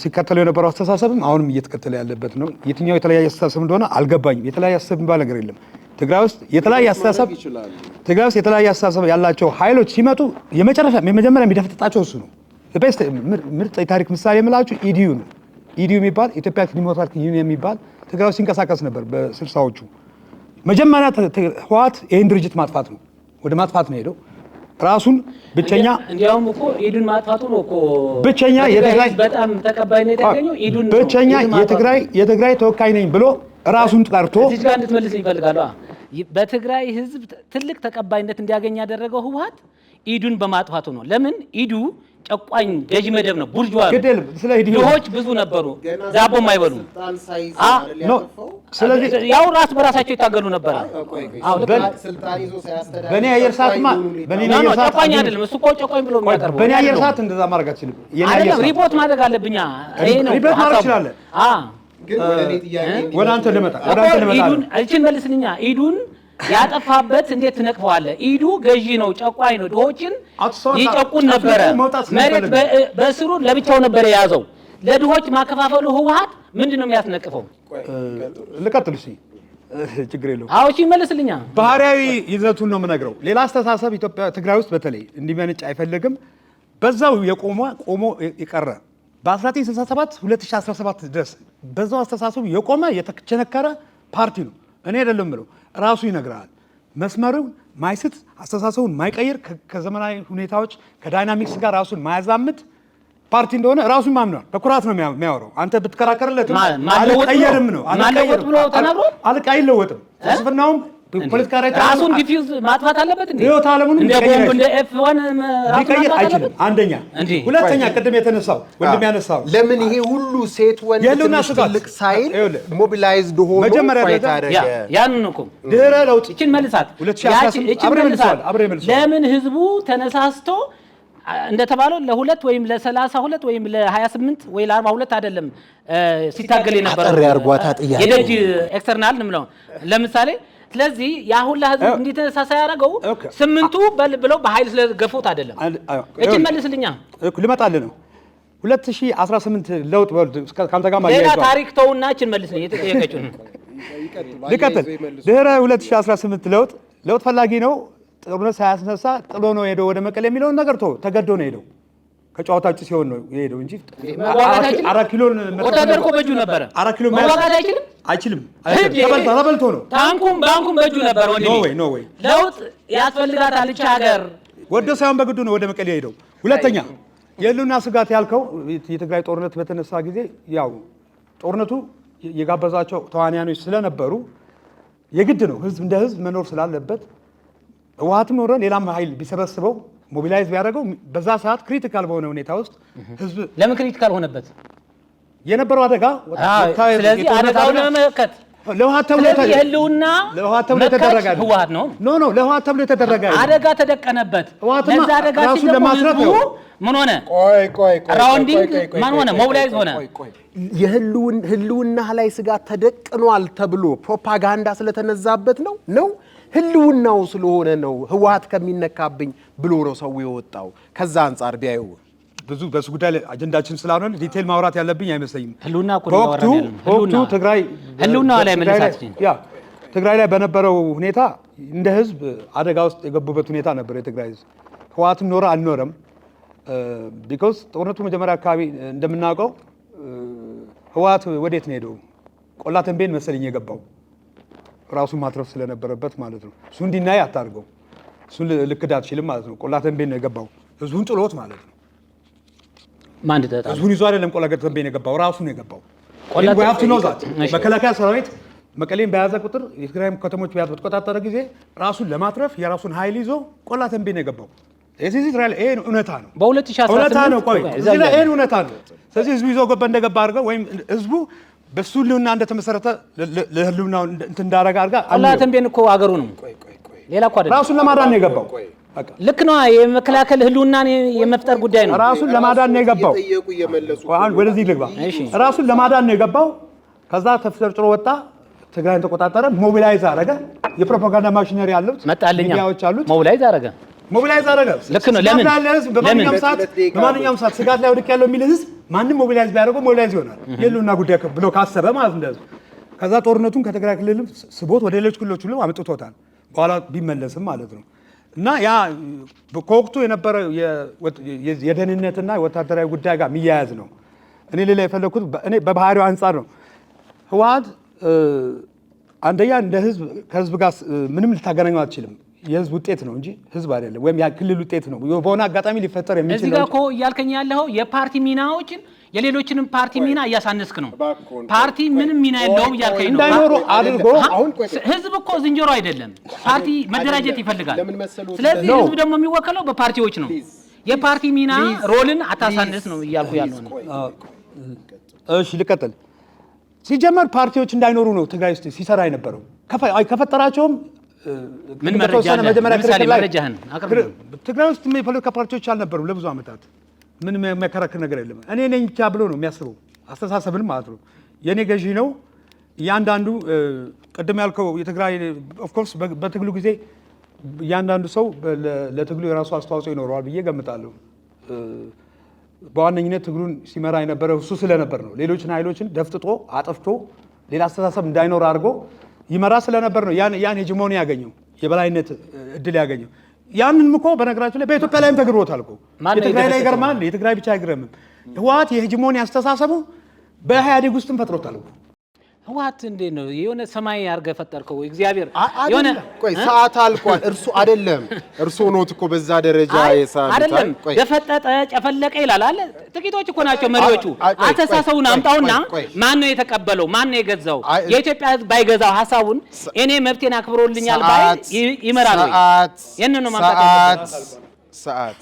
ሲከተለው የነበረው አስተሳሰብም አሁንም እየተከተለ ያለበት ነው። የትኛው የተለያየ አስተሳሰብ እንደሆነ አልገባኝም። የተለያየ አስተሳሰብ የሚባል ነገር የለም። ትግራይ ውስጥ የተለያየ አስተሳሰብ ያላቸው ኃይሎች ሲመጡ የመጀመሪያ የሚደፈጥጣቸው እሱ ነው። ምርጥ የታሪክ ምሳሌ የምላችሁ ኢዲዩ ነው። ኢዲዩ የሚባል ኢትዮጵያ ዲሞክራቲክ ዩኒየን የሚባል ትግራይ ውስጥ ሲንቀሳቀስ ነበር በ60ዎቹ። መጀመሪያ ህወሓት ይህን ድርጅት ማጥፋት ነው፣ ወደ ማጥፋት ነው ሄደው ራሱን ብቸኛ እንዲያውም እኮ ኢዱን ማጥፋቱ ነው እኮ ብቸኛ የትግራይ በጣም ተቀባይነት ያገኘው ኢዱን ነው። ብቸኛ የትግራይ ተወካይ ነኝ ብሎ ራሱን ጠርቶ እዚህ ጋር እንድትመልስ ይፈልጋሉ። በትግራይ ህዝብ ትልቅ ተቀባይነት እንዲያገኝ ያደረገው ህወሓት ኢዱን በማጥፋቱ ነው። ለምን? ኢዱ ጨቋኝ ገዢ መደብ ነው፣ ቡርዥዋ ነው። ድሆች ብዙ ነበሩ፣ ዳቦ የማይበሉ። ስለዚህ ያው ራስ በራሳቸው ይታገሉ ነበር። በእኔ አየር ሰዓትማ ጨቋኝ አይደለም እሱ እኮ ጨቋኝ ብሎ የሚያቀርበው በእኔ አየር ሰዓት እንደዛ ማድረግ አትችልም። ሪፖርት ማድረግ አለብኛ። ይሄ ነው ሪፖርት ማድረግ ትችላለህ። ወደ አንተ ልመጣ እቺን መልስልኛ። ኢዱን ያጠፋበት እንዴት ትነቅፈዋለህ? ኢዱ ገዢ ነው፣ ጨቋኝ ነው፣ ድሆችን ይጨቁን ነበረ። መሬት በስሩ ለብቻው ነበር የያዘው። ለድሆች ማከፋፈሉ ህወሓት ምንድነው የሚያስነቅፈው? ልቀጥል። እሺ፣ ችግር የለውም። አዎ፣ እሺ፣ መልስልኛ። ባህሪያዊ ይዘቱን ነው የምነግረው። ሌላ አስተሳሰብ ኢትዮጵያ ትግራይ ውስጥ በተለይ እንዲመነጭ አይፈልግም። በዛው ቆሞ የቀረ በ1967 2017 ድረስ በዛው አስተሳሰቡ የቆመ የተቸነከረ ፓርቲ ነው። እኔ አይደለም ብለው ራሱ ይነግራል። መስመሩን ማይስት፣ አስተሳሰቡን ማይቀይር፣ ከዘመናዊ ሁኔታዎች ከዳይናሚክስ ጋር ራሱን ማያዛምድ ፓርቲ እንደሆነ ራሱን ማምኗል። በኩራት ነው የሚያወራው። አንተ ብትከራከርለት አልቀየርም ነው። ማለወጥ ብሎ ተናግሮ አይለወጥም። ፍልስፍናውም ፖለቲካ ራይት ራሱን ዲፊውዝ ማጥፋት አለበት እንዴ? ሪዮት ዓለሙን እንደ ቦምብ እንደ F1 ሊቀይር አይችልም። አንደኛ ሁለተኛ ቅድም የተነሳው ወንድም ያነሳው ለምን ይሄ ሁሉ ሴት ወንድ ትልቅ ሳይል ሞቢላይዝድ ሆኖ መጀመሪያ ያን ነው እኮ ድህረ ለውጥ እቺን መልሳት 2018 አብረ መልሳት ለምን ህዝቡ ተነሳስቶ እንደተባለው ለ2 ወይም ለ32 ወይም ለ28 ወይ ለ42 አይደለም ሲታገል የነበረው የደጅ ኤክስተርናል ነው ለምሳሌ ስለዚህ ያ ሁላ ህዝብ እንዲተነሳሳ ያደረገው 8ቱ ብለው በኃይል ስለገፉት አይደለም እቺን መልስልኛ ልመጣልህ ነው 2018 ለውጥ ወልድ ካንተ ጋር ማያይዘው ሌላ ታሪክ ተውና እቺን መልስልኝ የተጠየቀችው ልቀጥል ድህረ 2018 ለውጥ ፈላጊ ነው ጦርነት ሳያስነሳ ጥሎ ነው ሄዶ ወደ መቀሌ የሚለውን ነገር ተገዶ ነው ሄደው ከጨዋታ ውጭ ሲሆን ነው የሄደው እንጂ 4 ኪሎን ወታደር እኮ በእጁ ነበረ 4 ኪሎ መዋጋት አይችልም ተበልቶ ነው ታንኩም ባንኩም በእጁ ነበር ወንድሜ ኖ ወይ ለውጥ ያስፈልጋታል እቺ ሀገር ወዶ ሳይሆን በግዱ ነው ወደ መቀሌ ሄደው ሁለተኛ የህልውና ስጋት ያልከው የትግራይ ጦርነት በተነሳ ጊዜ ያው ጦርነቱ የጋበዛቸው ተዋንያኖች ስለነበሩ የግድ ነው ህዝብ እንደ ህዝብ መኖር ስላለበት ህወሓትም ኖረ ሌላም ኃይል ቢሰበስበው ሞቢላይዝ ቢያደርገው በዛ ሰዓት ክሪቲካል በሆነ ሁኔታ ውስጥ ህዝብ ለምን ክሪቲካል ሆነበት የነበረው አደጋ ስለዚህ አደጋውን ለመመከት ለህወሓት ተብሎ የተደረገ ህወሓት ነው ኖ ለህወሓት ተብሎ የተደረገ አደጋ ተደቀነበት ለዛ አደጋ ለማስረት ነው ምን ሆነ ቆይ ራውንዲንግ ማን ሆነ ሞቢላይዝ ሆነ የህልውና ላይ ስጋት ተደቅኗል ተብሎ ፕሮፓጋንዳ ስለተነዛበት ነው ህልውናው ስለሆነ ነው ህወሓት ከሚነካብኝ ብሎ ነው ሰው የወጣው ከዛ አንፃር ቢያዩ ብዙ በሱ ጉዳይ አጀንዳችን ስላልሆነ ዲቴል ማውራት ያለብኝ አይመስለኝም ህልውና እኮ ነው ወቅቱ ትግራይ ህልውና ላይ መልሳችን ትግራይ ላይ በነበረው ሁኔታ እንደ ህዝብ አደጋ ውስጥ የገቡበት ሁኔታ ነበር የትግራይ ህዝብ ህወሓትም ኖረ አልኖረም ቢኮዝ ጦርነቱ መጀመሪያ አካባቢ እንደምናውቀው ህወሓት ወዴት ነው ሄደው ቆላ ተንቤን መሰለኝ የገባው ራሱን ማትረፍ ስለነበረበት ማለት ነው እሱ እንዲናይ አታርገው እሱን ልክድ አትችልም ማለት ነው ቆላ ተንቤን ነው የገባው ህዝቡን ጥሎት ማለት ነው ማን ተጣጣ ህዝቡን ይዞ አይደለም ቆላ ተንቤን የገባው ራሱ ነው የገባው we have to know that መከላከያ ሰራዊት መቀሌን በያዘ ቁጥር የትግራይ ከተሞች በያዘ በተቆጣጠረ ጊዜ ራሱን ለማትረፍ የራሱን ኃይል ይዞ ቆላ ተንቤን ነው የገባው እዚህ እስራኤል ይሄን እውነታ ነው በ2018 እውነታ ነው ቆይ እዚህ ላይ ይሄን እውነታ ነው ስለዚህ ህዝቡ ይዞ ገባ እንደገባ አድርገው ወይም ህዝቡ በሱ ህልውና እንደተመሰረተ ለህልውናው እንትን እንዳረጋ አድርጋ ቆላ ተንቤን እኮ አገሩ ነው ሌላ እኮ አይደለም ራሱን ለማዳን ነው የገባው ልክ ነው የመከላከል ህልውናን የመፍጠር ጉዳይ ነው ራሱን ለማዳን ነው የገባው ወደዚህ ልግባ ራሱን ለማዳን ነው የገባው ከዛ ተፍጨርጭሮ ወጣ ትግራይን ተቆጣጠረ ሞቢላይዝ አረገ የፕሮፓጋንዳ ማሽነሪ አሉት ሚዲያዎች አሉት ሞቢላይዝ አረገ ልክ ነው ለምን በማንኛውም ሰዓት ስጋት ላይ ወድቅ ያለው የሚል ህዝብ ማንም ሞቢላይዝ ቢያደርገው ሞቢላይዝ ይሆናል የህልውና ጉዳይ ብሎ ካሰበ ማለት እንደዚህ ከዛ ጦርነቱን ከትግራይ ክልል ስቦት ወደ ሌሎች ክልሎች ሁሉ አመጥቶታል በኋላ ቢመለስም ማለት ነው እና ያ ከወቅቱ የነበረ የደህንነትና ወታደራዊ ጉዳይ ጋር የሚያያዝ ነው እኔ ሌላ የፈለኩት እኔ በባህሪው አንፃር ነው ህወሓት አንደኛ እንደ ህዝብ ከህዝብ ጋር ምንም ልታገናኘው አትችልም የህዝብ ውጤት ነው እንጂ ህዝብ አይደለም ወይም ያ ክልል ውጤት ነው በሆነ አጋጣሚ ሊፈጠር የሚችል እዚህ ጋር እኮ እያልከኝ ያለው የፓርቲ ሚናዎችን የሌሎችንም ፓርቲ ሚና እያሳነስክ ነው ፓርቲ ምንም ሚና የለውም እያልከኝ ነው እንዳይኖሩ አድርጎ ህዝብ እኮ ዝንጀሮ አይደለም ፓርቲ መደራጀት ይፈልጋል ስለዚህ ህዝብ ደግሞ የሚወከለው በፓርቲዎች ነው የፓርቲ ሚና ሮልን አታሳነስ ነው እያልኩ ያለው እሺ ልቀጥል ሲጀመር ፓርቲዎች እንዳይኖሩ ነው ትግራይ ውስጥ ሲሰራ የነበረው ከፈጠራቸውም ምን መረጃህን ትግራይ ውስጥ የፖለቲካ ፓርቲዎች አልነበሩም ለብዙ ዓመታት ምን የሚያከራክር ነገር የለም እኔ ነኝ ብቻ ብሎ ነው የሚያስበው አስተሳሰብን ማለት ነው የኔ ገዢ ነው እያንዳንዱ ቀደም ያልከው የትግራይ ኦፍ ኮርስ በትግሉ ጊዜ እያንዳንዱ ሰው ለትግሉ የራሱ አስተዋጽኦ ይኖረዋል ብዬ ገምታለሁ በዋነኝነት ትግሉን ሲመራ የነበረው እሱ ስለነበር ነው ሌሎችን ኃይሎችን ደፍጥጦ አጥፍቶ ሌላ አስተሳሰብ እንዳይኖር አድርጎ ይመራ ስለነበር ነው ያን ሄጂሞኒ ያገኘው የበላይነት እድል ያገኘው ያንንም እኮ በነገራችን ላይ በኢትዮጵያ ላይም ተግሮታል እኮ የትግራይ ላይ ገርማል የትግራይ ብቻ አይገርምም ህወሓት የሄጂሞኒ አስተሳሰቡ በኢህአዴግ ውስጥም ፈጥሮታል ህወሓት እንዴት ነው የሆነ ሰማይ አድርገህ ፈጠርከው እግዚአብሔር የሆነ ቆይ ሰዓት አልቋል። እርሱ አይደለም እርሱ ኖት እኮ በዛ ደረጃ የሳሉት አይደለም ገፈጠጠ ጨፈለቀ ይላል አለ። ጥቂቶች እኮ ናቸው መሪዎቹ። አተሳሰቡን አምጣውና ማን ነው የተቀበለው? ማን ነው የገዛው? የኢትዮጵያ ህዝብ ባይገዛው ሐሳቡን እኔ መብቴን አክብሮልኛል ባይ ይመራል ወይ? የነን ነው ማምጣት ሰዓት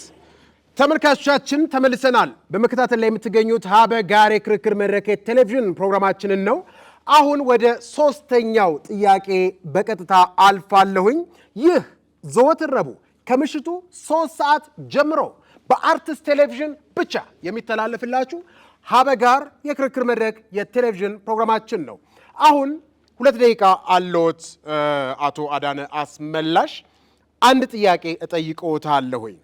ተመልካቾቻችን ተመልሰናል። በመከታተል ላይ የምትገኙት ሀበጋር የክርክር መድረክ ቴሌቪዥን ፕሮግራማችንን ነው። አሁን ወደ ሶስተኛው ጥያቄ በቀጥታ አልፋለሁኝ። ይህ ዘወትር ረቡዕ ከምሽቱ 3 ሰዓት ጀምሮ በአርትስ ቴሌቪዥን ብቻ የሚተላለፍላችሁ ሀበጋር የክርክር መድረክ የቴሌቪዥን ፕሮግራማችን ነው። አሁን 2 ደቂቃ አለዎት አቶ አዳነ አስመላሽ። አንድ ጥያቄ እጠይቅዎታለሁኝ።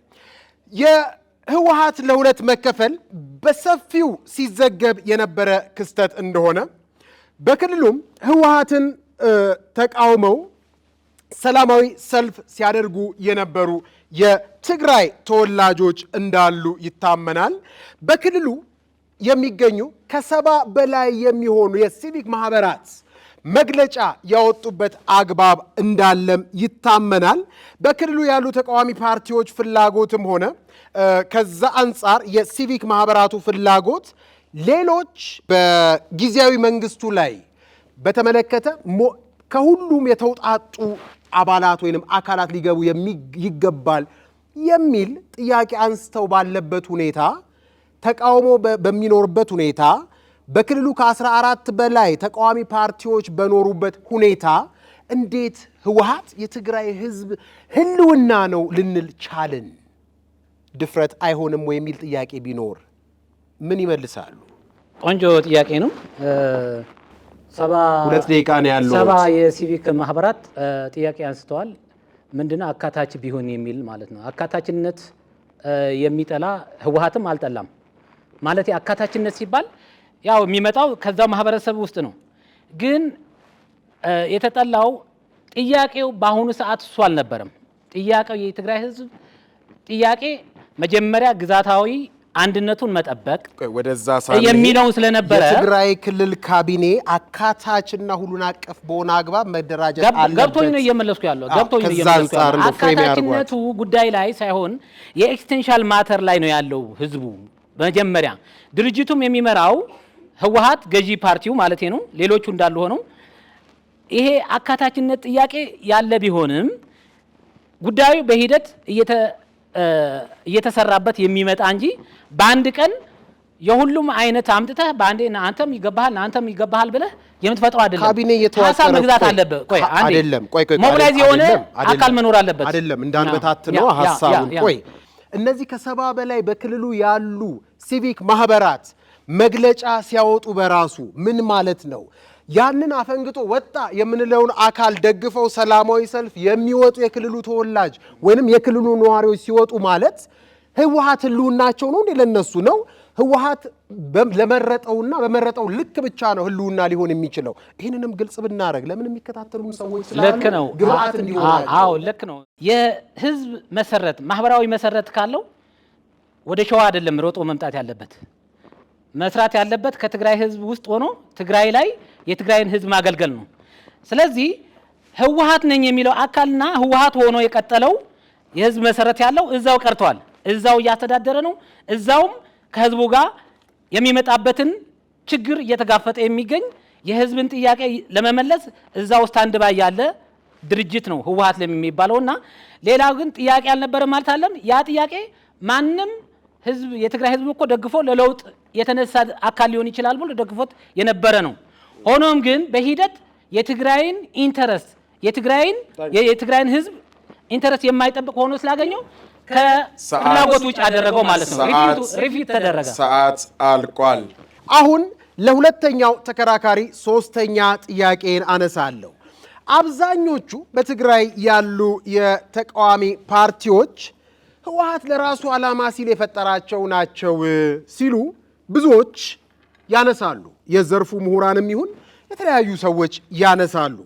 የህወሓት ለሁለት መከፈል በሰፊው ሲዘገብ የነበረ ክስተት እንደሆነ በክልሉም ህወሓትን ተቃውመው ሰላማዊ ሰልፍ ሲያደርጉ የነበሩ የትግራይ ተወላጆች እንዳሉ ይታመናል። በክልሉ የሚገኙ ከ70 በላይ የሚሆኑ የሲቪክ ማህበራት መግለጫ ያወጡበት አግባብ እንዳለም ይታመናል። በክልሉ ያሉ ተቃዋሚ ፓርቲዎች ፍላጎትም ሆነ ከዛ አንጻር የሲቪክ ማህበራቱ ፍላጎት ሌሎች በጊዜያዊ መንግስቱ ላይ በተመለከተ ከሁሉም የተውጣጡ አባላት ወይንም አካላት ሊገቡ ይገባል የሚል ጥያቄ አንስተው ባለበት ሁኔታ ተቃውሞ በሚኖርበት ሁኔታ በክልሉ ከ14 በላይ ተቃዋሚ ፓርቲዎች በኖሩበት ሁኔታ እንዴት ህወሓት የትግራይ ህዝብ ህልውና ነው ልንል ቻልን? ድፍረት አይሆንም ወይ የሚል ጥያቄ ቢኖር ምን ይመልሳሉ? ቆንጆ ጥያቄ ነው። 2 ደቂቃ ነው ያለው። 70 የሲቪክ ማህበራት ጥያቄ አንስተዋል። ምንድነው አካታች ቢሆን የሚል ማለት ነው። አካታችነት የሚጠላ ህወሓትም አልጠላም ማለት አካታችነት ሲባል ያው የሚመጣው ከዛው ማህበረሰብ ውስጥ ነው። ግን የተጠላው ጥያቄው በአሁኑ ሰዓት እሱ አልነበረም። ጥያቄው የትግራይ ህዝብ ጥያቄ መጀመሪያ ግዛታዊ አንድነቱን መጠበቅ ወደዛ የሚለው ስለነበረ የትግራይ ክልል ካቢኔ አካታችና ሁሉን አቀፍ በሆነ አግባብ መደራጀት አለበት። ገብቶኝ ነው እየመለስኩ ያለው። አካታችነቱ ጉዳይ ላይ ሳይሆን የኤክስቴንሻል ማተር ላይ ነው ያለው ህዝቡ። መጀመሪያ ድርጅቱም የሚመራው ህወሓት ገዢ ፓርቲው ማለት ነው፣ ሌሎቹ እንዳሉ ሆነው ይሄ አካታችነት ጥያቄ ያለ ቢሆንም ጉዳዩ በሂደት እየተሰራበት የሚመጣ እንጂ በአንድ ቀን የሁሉም አይነት አምጥተህ በአንዴ አንተም ይገባሃል ብለህ የምትፈጥረው አይደለም። ካቢኔ የተዋቀረ ሐሳብ መግዛት አለበት። ቆይ አይደለም፣ ቆይ ሞቢላይዝ የሆነ አካል መኖር አለበት። አይደለም እንዳንበታት ነው ሐሳቡን። ቆይ እነዚህ ከ70 በላይ በክልሉ ያሉ ሲቪክ ማህበራት መግለጫ ሲያወጡ በራሱ ምን ማለት ነው? ያንን አፈንግጦ ወጣ የምንለውን አካል ደግፈው ሰላማዊ ሰልፍ የሚወጡ የክልሉ ተወላጅ ወይንም የክልሉ ነዋሪዎች ሲወጡ ማለት ህወሓት ህልውናቸው ነው እንዴ? ለነሱ ነው። ህወሓት ለመረጠውና በመረጠው ልክ ብቻ ነው ህልውና ሊሆን የሚችለው። ይህንንም ግልጽ ብናደርግ ለምን የሚከታተሉም ሰዎች ስላሉ ልክ ነው፣ ግብአት እንዲሆናቸው። አዎ ልክ ነው። የህዝብ መሰረት ማህበራዊ መሰረት ካለው ወደ ሸዋ አይደለም ሮጦ መምጣት ያለበት። መስራት ያለበት ከትግራይ ህዝብ ውስጥ ሆኖ ትግራይ ላይ የትግራይን ህዝብ ማገልገል ነው። ስለዚህ ህወሓት ነኝ የሚለው አካልና ህወሓት ሆኖ የቀጠለው የህዝብ መሰረት ያለው እዛው ቀርቷል። እዛው እያስተዳደረ ነው። እዛውም ከህዝቡ ጋር የሚመጣበትን ችግር እየተጋፈጠ የሚገኝ የህዝብን ጥያቄ ለመመለስ እዛው ስታንድ ባይ ያለ ድርጅት ነው ህወሓት ለሚባለውና ሌላው ግን ጥያቄ አልነበረም ማለት አይደለም። ያ ጥያቄ ማንም ህዝብ የትግራይ ህዝብ እኮ ደግፎ ለለውጥ የተነሳ አካል ሊሆን ይችላል ብሎ ደግፎት የነበረ ነው። ሆኖም ግን በሂደት የትግራይን ኢንተረስት የትግራይን ህዝብ ኢንተረስት የማይጠብቅ ሆኖ ስላገኘው ከፍላጎት ውጭ አደረገው ማለት ነው። ሪፊት ተደረገ። ሰዓት አልቋል። አሁን ለሁለተኛው ተከራካሪ ሶስተኛ ጥያቄን አነሳለሁ። አብዛኞቹ በትግራይ ያሉ የተቃዋሚ ፓርቲዎች ህወሓት ለራሱ ዓላማ ሲል የፈጠራቸው ናቸው ሲሉ ብዙዎች ያነሳሉ። የዘርፉ ምሁራንም ይሁን የተለያዩ ሰዎች ያነሳሉ።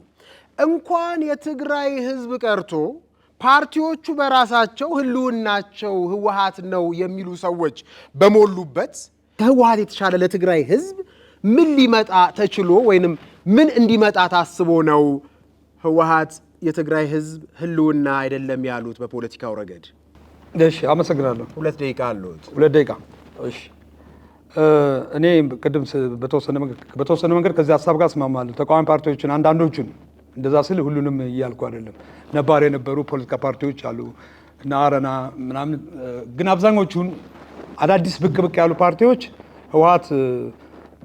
እንኳን የትግራይ ህዝብ ቀርቶ ፓርቲዎቹ በራሳቸው ህልውናቸው ህወሓት ነው የሚሉ ሰዎች በሞሉበት ከህወሓት የተሻለ ለትግራይ ህዝብ ምን ሊመጣ ተችሎ ወይንም ምን እንዲመጣ ታስቦ ነው ህወሓት የትግራይ ህዝብ ህልውና አይደለም ያሉት በፖለቲካው ረገድ? እሺ አመሰግናለሁ። 2 ደቂቃ አሉት። 2 ደቂቃ። እሺ እኔ ቅድም በተወሰነ መንገድ ከዚህ ሀሳብ ጋር እስማማለሁ። ተቃዋሚ ፓርቲዎችን አንዳንዶቹን እንደዛ ስል ሁሉንም እያልኩ አይደለም። ነባር የነበሩ ፖለቲካ ፓርቲዎች አሉ እና አረና ምናምን፣ ግን አብዛኞቹን አዳዲስ ብቅ ያሉ ፓርቲዎች ህወሓት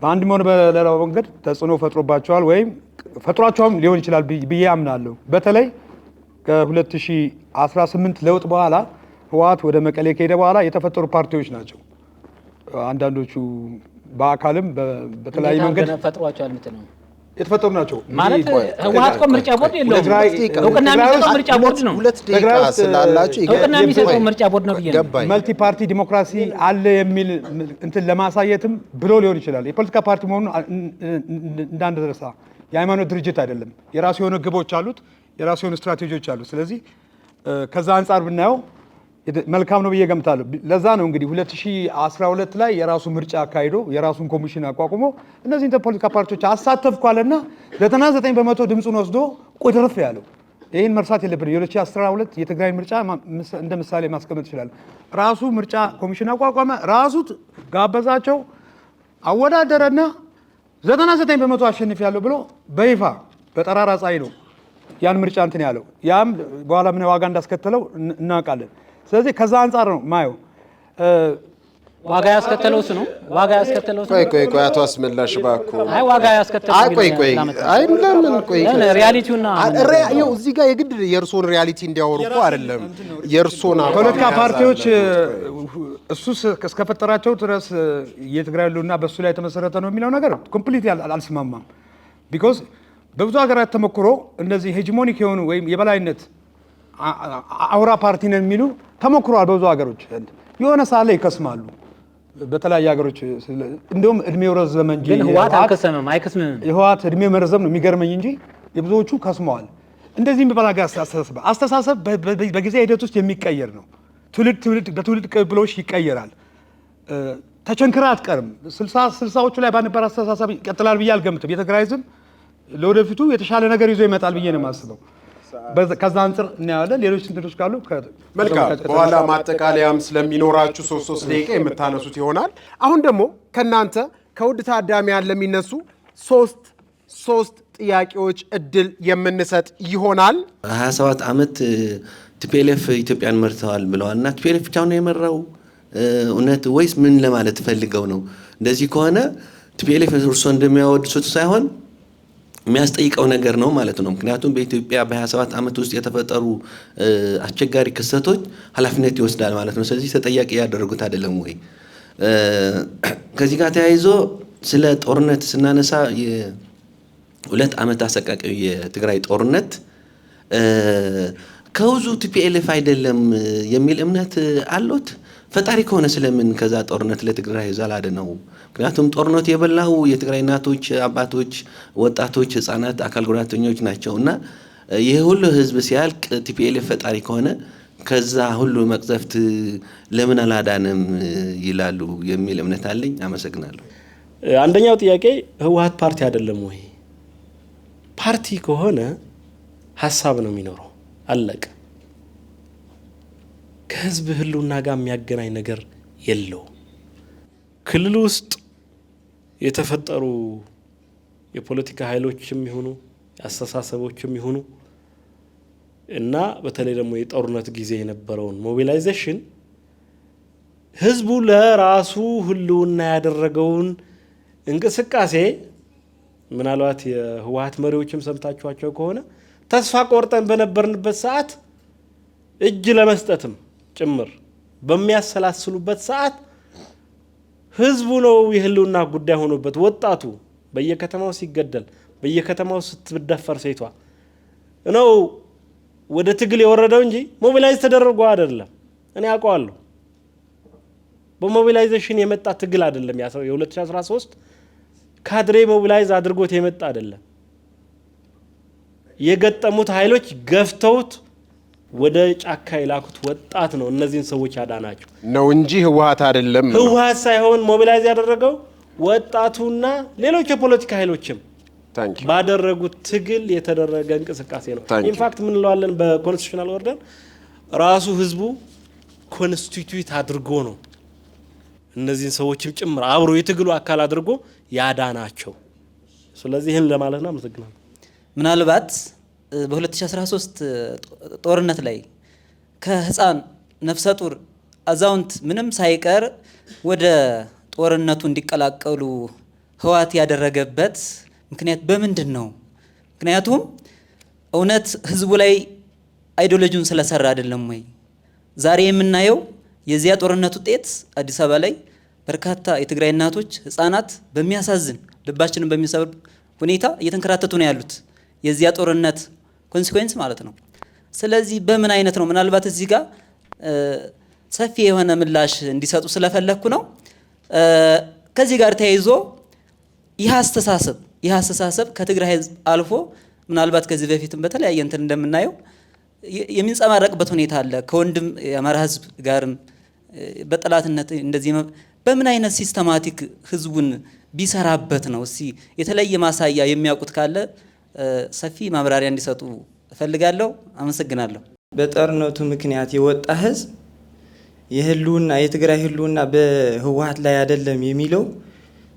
በአንድም ሆነ በሌላ መንገድ ተጽዕኖ ፈጥሮባቸዋል ወይም ፈጥሯቸውም ሊሆን ይችላል ብዬ አምናለሁ። በተለይ ከ2018 ለውጥ በኋላ ህወሓት ወደ መቀሌ ከሄደ በኋላ የተፈጠሩ ፓርቲዎች ናቸው። አንዳንዶቹ በአካልም በተለያየ መንገድ ፈጥሯቸዋል ምትነው የተፈጠሩ ናቸው ማለት ህወሓት እኮ ምርጫ ቦርድ የለውም። እውቅና የሚሰጠው ምርጫ ቦርድ ነው። 2 ደቂቃ ስላላችሁ እውቅና የሚሰጠው ምርጫ ቦርድ ነው ብዬ ነው። መልቲ ፓርቲ ዲሞክራሲ አለ የሚል እንትን ለማሳየትም ብሎ ሊሆን ይችላል። የፖለቲካ ፓርቲ መሆኑን እንዳንረሳ። የሃይማኖት ድርጅት አይደለም። የራሱ የሆነ ግቦች አሉት፣ የራሱ የሆነ ስትራቴጂዎች አሉት። ስለዚህ ከዛ አንጻር ብናየው መልካም ነው ብዬ ገምታለሁ። ለዛ ነው እንግዲህ 2012 ላይ የራሱ ምርጫ አካሂዶ የራሱን ኮሚሽን አቋቁሞ እነዚህን ፖለቲካ ፓርቲዎች አሳተፍኳልና 99% ድምፁን ወስዶ ቁጥርፍ ያለው። ይህን መርሳት የለብን። የ2012 የትግራይ ምርጫ እንደ ምሳሌ ማስቀመጥ ይችላል። ራሱ ምርጫ ኮሚሽን አቋቋመ፣ ራሱ ጋበዛቸው፣ አወዳደረና 99% አሸንፍ ያለው ብሎ በይፋ በጠራራ ፀሐይ ነው ያን ምርጫ እንትን ያለው። ያም በኋላ ምን ዋጋ እንዳስከተለው እናውቃለን። ስለዚህ ከዛ አንጻር ነው ማየው። ዋጋ ያስከተለው እሱ ነው። ዋጋ ያስከተለው እሱ ነው። ቆይ አቶ አስመላሽ እባክዎ። አይ ዋጋ ያስከተለው ቆይ ለምን ሪያሊቲውና ይኸው እዚህ ጋር የግድ የእርሶን ሪያሊቲ እንዲያወሩ እኮ አይደለም። የእርሶን ፖለቲካ ፓርቲዎች እሱ እስከፈጠራቸው ድረስ የትግራይ ህልውና በሱ ላይ የተመሰረተ ነው የሚለው ነገር ኮምፕሊት አልስማማም። ቢኮዝ በብዙ ሀገራት ተሞክሮ እነዚህ ሄጂሞኒክ የሆኑ ወይም የበላይነት አውራ ፓርቲ ነን የሚሉ ተሞክሯል በብዙ ሀገሮች። የሆነ ሰዓት ላይ ይከስማሉ በተለያየ ሀገሮች። እንደውም እድሜው ረዘመ እንጂ ግን ህወሓት አልከሰመም አይከስምም። የህወሓት እድሜው መረዘም ነው የሚገርመኝ እንጂ የብዙዎቹ ከስመዋል። እንደዚህ የሚባል አስተሳሰብ በጊዜ ሂደት ውስጥ የሚቀየር ነው። በትውልድ ቅብብሎች ይቀየራል። ተቸንክራ አትቀርም። 60ዎቹ ላይ ባነበረ አስተሳሰብ ይቀጥላል ብዬ አልገምትም። የትግራይ ህዝብ ለወደፊቱ የተሻለ ነገር ይዞ ይመጣል ብዬ ነው የማስበው። ከዛ አንጻር እናያለን። ሌሎች እንትኖች ካሉ መልካም፣ በኋላ ማጠቃለያም ስለሚኖራችሁ 3 ደቂቃ የምታነሱት ይሆናል። አሁን ደግሞ ከናንተ ከውድ ታዳሚያን ለሚነሱ 3 ጥያቄዎች እድል የምንሰጥ ይሆናል። 27 ዓመት ቲፒኤልኤፍ ኢትዮጵያን መርተዋል ብለዋልና ቲፒኤልኤፍ ብቻውን ነው የመራው እውነት ወይስ ምን ለማለት ፈልገው ነው? እንደዚህ ከሆነ ቲፒኤልኤፍ እርሶ እንደሚያወድሱት ሳይሆን የሚያስጠይቀው ነገር ነው ማለት ነው። ምክንያቱም በኢትዮጵያ በ27 ዓመት ውስጥ የተፈጠሩ አስቸጋሪ ክስተቶች ኃላፊነት ይወስዳል ማለት ነው። ስለዚህ ተጠያቂ ያደረጉት አይደለም ወይ? ከዚህ ጋር ተያይዞ ስለ ጦርነት ስናነሳ የ2 ዓመት አሰቃቂ የትግራይ ጦርነት ከውዙ ቲፒኤልኤፍ አይደለም የሚል እምነት አሉት? ፈጣሪ ከሆነ ስለምን ከዛ ጦርነት ለትግራይ ህዝብ አላደነው? ምክንያቱም ጦርነት የበላው የትግራይ እናቶች፣ አባቶች፣ ወጣቶች፣ ህፃናት፣ አካል ጉዳተኞች ናቸውና ይህ ሁሉ ህዝብ ሲያልቅ ቲፒኤልኤፍ ፈጣሪ ከሆነ ከዛ ሁሉ መቅዘፍት ለምን አላዳንም ይላሉ የሚል እምነት አለኝ። አመሰግናለሁ። አንደኛው ጥያቄ ህወሓት ፓርቲ አይደለም ወይ? ፓርቲ ከሆነ ሀሳብ ነው የሚኖረው፣ አለቀ። ከህዝብ ህልውና ጋር የሚያገናኝ ነገር የለው። ክልል ውስጥ የተፈጠሩ የፖለቲካ ኃይሎችም ይሁኑ አስተሳሰቦችም ይሁኑ እና በተለይ ደግሞ የጦርነት ጊዜ የነበረውን ሞቢላይዜሽን ህዝቡ ለራሱ ህልውና ያደረገውን እንቅስቃሴ ምናልባት የህወሓት መሪዎችም ሰምታችኋቸው ከሆነ ተስፋ ቆርጠን በነበርንበት ሰዓት እጅ ለመስጠትም ጭምር በሚያሰላስሉበት ሰዓት ህዝቡ ነው የህልውና ጉዳይ ሆኖበት ወጣቱ በየከተማው ሲገደል በየከተማው ስትደፈር ሴቷ ነው ወደ ትግል የወረደው እንጂ ሞቢላይዝ ተደርጎ አይደለም። እኔ አውቀዋለሁ። በሞቢላይዜሽን የመጣ ትግል አይደለም። የ2013 ካድሬ ሞቢላይዝ አድርጎት የመጣ አይደለም። የገጠሙት ኃይሎች ገፍተውት ወደ ጫካ የላኩት ወጣት ነው እነዚህን ሰዎች ያዳናቸው ነው እንጂ ህወሓት አይደለም። ህወሓት ሳይሆን ሞቢላይዝ ያደረገው ወጣቱና ሌሎች የፖለቲካ ኃይሎችም ባደረጉት ትግል የተደረገ እንቅስቃሴ ነው። ኢንፋክት ምን እንለዋለን በኮንስቲቱሽናል ኦርደር ራሱ ህዝቡ ኮንስቲቱት አድርጎ ነው እነዚህን ሰዎችም ጭምር አብሮ የትግሉ አካል አድርጎ ያዳናቸው። ስለዚህ ይህን ለማለት ነው። አመሰግናለሁ። ምናልባት በ2013 ጦርነት ላይ ከህፃን ነፍሰ ጡር አዛውንት ምንም ሳይቀር ወደ ጦርነቱ እንዲቀላቀሉ ህወሓት ያደረገበት ምክንያት በምንድን ነው? ምክንያቱም እውነት ህዝቡ ላይ አይዲዮሎጂውን ስለሰራ አይደለም ወይ? ዛሬ የምናየው የዚያ ጦርነት ውጤት አዲስ አበባ ላይ በርካታ የትግራይ እናቶች፣ ህፃናት በሚያሳዝን ልባችንን በሚሰብር ሁኔታ እየተንከራተቱ ነው ያሉት። የዚያ ጦርነት ኮንሲኩዌንስ ማለት ነው። ስለዚህ በምን አይነት ነው? ምናልባት እዚህ ጋር ሰፊ የሆነ ምላሽ እንዲሰጡ ስለፈለኩ ነው። ከዚህ ጋር ተያይዞ ይህ አስተሳሰብ ከትግራይ ህዝብ አልፎ ምናልባት ከዚህ በፊትም በተለያየ እንትን እንደምናየው የሚንጸባረቅበት ሁኔታ አለ። ከወንድም የአማራ ህዝብ ጋርም በጠላትነት እንደዚህ በምን አይነት ሲስተማቲክ ህዝቡን ቢሰራበት ነው? እስቲ የተለየ ማሳያ የሚያውቁት ካለ ሰፊ ማብራሪያ እንዲሰጡ እፈልጋለሁ። አመሰግናለሁ። በጦርነቱ ምክንያት የወጣ ህዝብ የህልውና የትግራይ ህልውና በህወሓት ላይ አይደለም የሚለው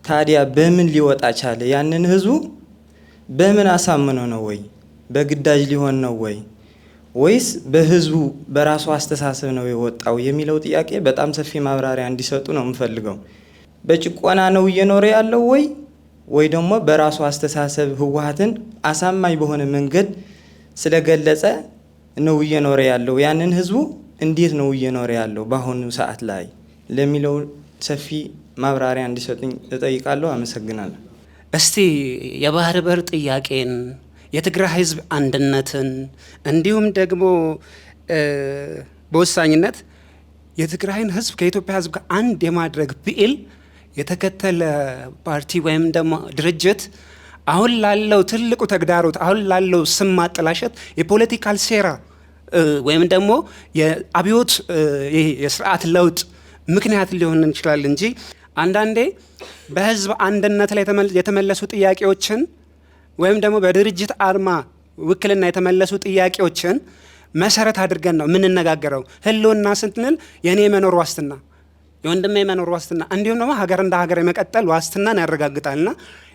ታዲያ በምን ሊወጣ ቻለ? ያንን ህዝቡ በምን አሳምኖ ነው? ወይ በግዳጅ ሊሆን ነው ወይ ወይስ በህዝቡ በራሱ አስተሳሰብ ነው የወጣው የሚለው ጥያቄ በጣም ሰፊ ማብራሪያ እንዲሰጡ ነው የምፈልገው። በጭቆና ነው እየኖረ ያለው ወይ ደግሞ በራሱ አስተሳሰብ ህወሓትን አሳማኝ በሆነ መንገድ ስለገለጸ ነው እየኖረ ያለው? ያንን ህዝቡ እንዴት ነው እየኖረ ያለው በአሁኑ ሰዓት ላይ ለሚለው ሰፊ ማብራሪያ እንዲሰጡኝ እጠይቃለሁ። አመሰግናለሁ። እስቲ የባህር በር ጥያቄን፣ የትግራይ ህዝብ አንድነትን እንዲሁም ደግሞ በወሳኝነት የትግራይን ህዝብ ከኢትዮጵያ ህዝብ ጋር አንድ የማድረግ ብዕል የተከተለ ፓርቲ ወይም ደግሞ ድርጅት አሁን ላለው ትልቁ ተግዳሮት፣ አሁን ላለው ስም ማጠላሸት የፖለቲካል ሴራ ወይም ደግሞ የአብዮት የስርዓት ለውጥ ምክንያት ሊሆን ይችላል እንጂ አንዳንዴ በህዝብ አንድነት ላይ የተመለሱ ጥያቄዎችን ወይም ደግሞ በድርጅት አርማ ውክልና የተመለሱ ጥያቄዎችን መሰረት አድርገን ነው የምንነጋገረው። ህልውና ስንል የኔ መኖር ዋስትና፣ የወንድሜ መኖር ዋስትና እንዲሁም ደግሞ ሀገር እንደ ሀገር የመቀጠል ዋስትናን ያረጋግጣልና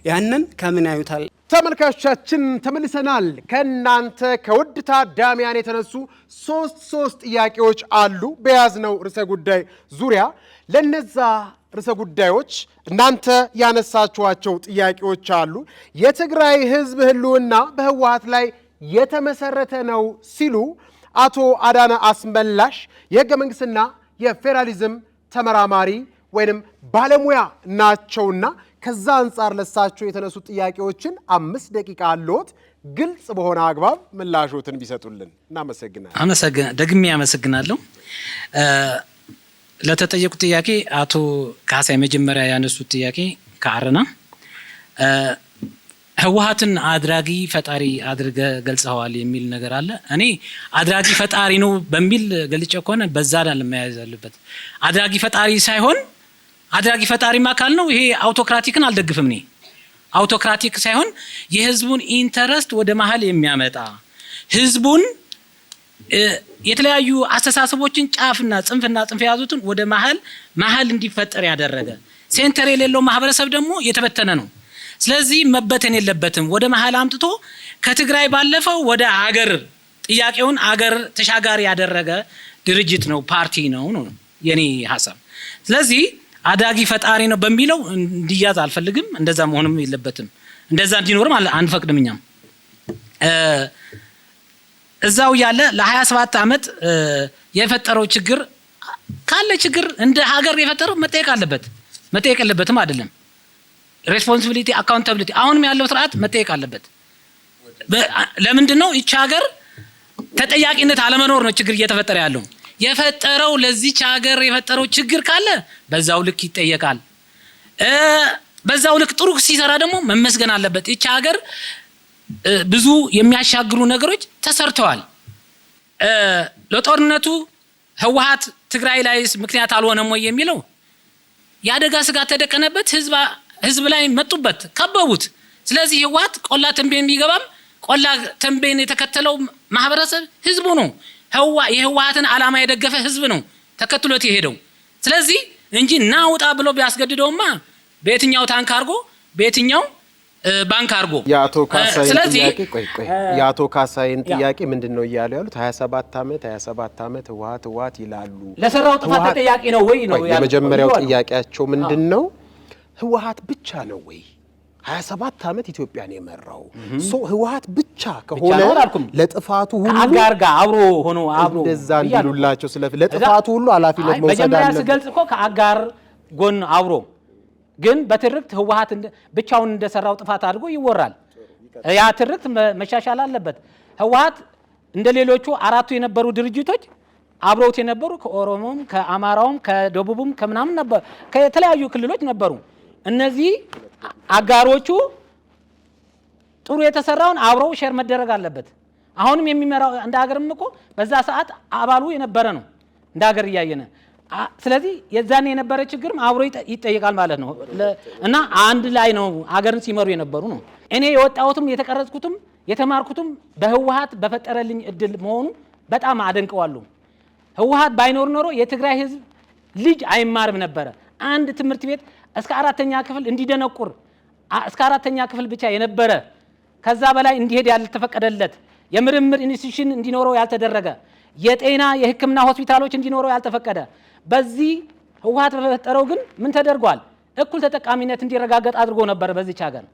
ያንን ከምን ያዩታል? ተመልካቾቻችን ተመልሰናል። ከእናንተ ከውድ ታዳሚያን የተነሱ ሶስት ጥያቄዎች አሉ በያዝነው ርዕሰ ጉዳይ ዙሪያ። ለነዛ ርዕሰ ጉዳዮች እናንተ ያነሳችኋቸው ጥያቄዎች አሉ። የትግራይ ህዝብ ህልውና በህወሓት ላይ የተመሰረተ ነው ሲሉ አቶ አዳነ አስመላሽ የህገ መንግስትና የፌዴራሊዝም ተመራማሪ ወይንም ባለሙያ ናቸውና ከዛ አንጻር ለሳቸው የተነሱ ጥያቄዎችን 5 ደቂቃ አለዎት ግልጽ በሆነ አግባብ ምላሾትን ቢሰጡልን እናመሰግናለን። ደግሜ አመሰግናለሁ። ለተጠየቁት ጥያቄ አቶ ካሳይ መጀመሪያ ያነሱት ጥያቄ ከአረና ህወሓትን አድራጊ ፈጣሪ አድርገ ገልጸዋል የሚል ነገር አለ። እኔ አድራጊ ፈጣሪ ነው በሚል ገልጬ ከሆነ በዛ ዳል መያዝ አለበት። አድራጊ ፈጣሪ ሳይሆን አድራጊ ፈጣሪማ ካል ነው ይሄ አውቶክራቲክን አልደግፍም። እኔ አውቶክራቲክ ሳይሆን የህዝቡን ኢንተረስት ወደ መሀል የሚያመጣ ህዝቡን የተለያዩ አስተሳሰቦችን ጫፍና ጽንፍ የያዙትን ወደ መሀል እንዲፈጠር ያደረገ ሴንተር የሌለው ማህበረሰብ ደግሞ የተበተነ ነው። ስለዚህ መበተን የለበትም። ወደ መሀል አምጥቶ ከትግራይ ባለፈው ወደ አገር ጥያቄውን አገር ተሻጋሪ ያደረገ ድርጅት ነው፣ ፓርቲ ነው የኔ ሐሳብ። ስለዚህ አዳጊ ፈጣሪ ነው በሚለው እንዲያዝ አልፈልግም። እንደዛ መሆንም የለበትም። እንደዛ እንዲኖርም አንፈቅድም። እኛም እዛው ያለ ለ27 ዓመት የፈጠረው ችግር ካለ ችግር እንደ ሀገር የፈጠረው መጠየቅ አለበት። መጠየቅ የለበትም አይደለም። ሬስፖንሲቢሊቲ አካውንታቢሊቲ አሁንም ያለው ስርዓት መጠየቅ አለበት። ለምንድን ነው ይህች ሀገር ተጠያቂነት አለመኖር ነው ችግር እየተፈጠረ ያለው። የፈጠረው ለዚህች ሀገር የፈጠረው ችግር ካለ በዛው ልክ ይጠየቃል። በዛው ልክ ጥሩ ሲሰራ ደግሞ መመስገን አለበት። ይህች ሀገር ብዙ የሚያሻግሩ ነገሮች ተሰርተዋል። ለጦርነቱ ህወሓት ትግራይ ላይ ምክንያት አልሆነም ወይ የሚለው የአደጋ ስጋት ተደቀነበት። ህዝብ ላይ መጡበት፣ ከበቡት። ስለዚህ ህወሓት ቆላ ተንቤን ቢገባም ቆላ ተንቤን የተከተለው ማህበረሰብ ህዝቡ ነው። የህወሓትን ዓላማ የደገፈ ህዝብ ነው ተከትሎት የሄደው። ስለዚህ እንጂ ናውጣ ብሎ ቢያስገድደውማ በየትኛው ታንክ አርጎ በየትኛው ባንክ አርጎ የአቶ ካሳይን ጥያቄ የአቶ ካሳይን ጥያቄ ምንድነው እያሉ ያሉት 27 ዓመት ህወሓት ይላሉ። ለሰራው ጥፋት ተጠያቂ ነው ወይ ነው ያለው። የመጀመሪያው ጥያቄያቸው ምንድነው ህወሓት ብቻ ነው ወይ 27 ዓመት ኢትዮጵያን የመራው? ህወሓት ብቻ ከሆነ ለጥፋቱ ሁሉ አጋር ጋር አብሮ እንደዛ እንዲሉላቸው ለጥፋቱ ሁሉ ኃላፊነት መውሰድ አለ። መጀመሪያ ሲገልጽ እኮ ከአጋር ጎን አብሮ ግን በትርክት ህወሓት ብቻውን እንደሰራው ጥፋት አድርጎ ይወራል። ያ ትርክት መሻሻል አለበት። ህወሓት እንደሌሎቹ አራቱ የነበሩ ድርጅቶች አብረውት የነበሩ ከኦሮሞም ከአማራውም ከደቡብም ከምናምን ነበር ከተለያዩ ክልሎች ነበሩ። እነዚህ አጋሮቹ ጥሩ የተሰራውን አብረው ሼር መደረግ አለበት። አሁንም የሚመራው እንደ ሀገርም እኮ በዛ ሰዓት አባሉ የነበረ ነው እንደ ሀገር እያየነ። ስለዚህ የዛኔ የነበረ ችግርም አብሮ ይጠይቃል ማለት ነው። እና አንድ ላይ ነው ሀገርን ሲመሩ የነበሩ ነው። እኔ የወጣሁትም የተቀረጽኩትም የተማርኩትም በህወሓት በፈጠረልኝ እድል መሆኑ በጣም አደንቀዋለሁ። ህወሓት ባይኖር ኖሮ የትግራይ ህዝብ ልጅ አይማርም ነበረ። አንድ ትምህርት ቤት እስከ 4ኛ ክፍል እንዲደነቁር እስከ 4ኛ ክፍል ብቻ የነበረ ከዛ በላይ እንዲሄድ ያልተፈቀደለት የምርምር ኢንስቲትዩሽን እንዲኖረው ያልተደረገ የጤና የህክምና ሆስፒታሎች እንዲኖረው ያልተፈቀደ በዚህ ህወሓት በፈጠረው ግን ምን ተደርጓል? እኩል ተጠቃሚነት እንዲረጋገጥ አድርጎ ነበር በዚች ሀገር።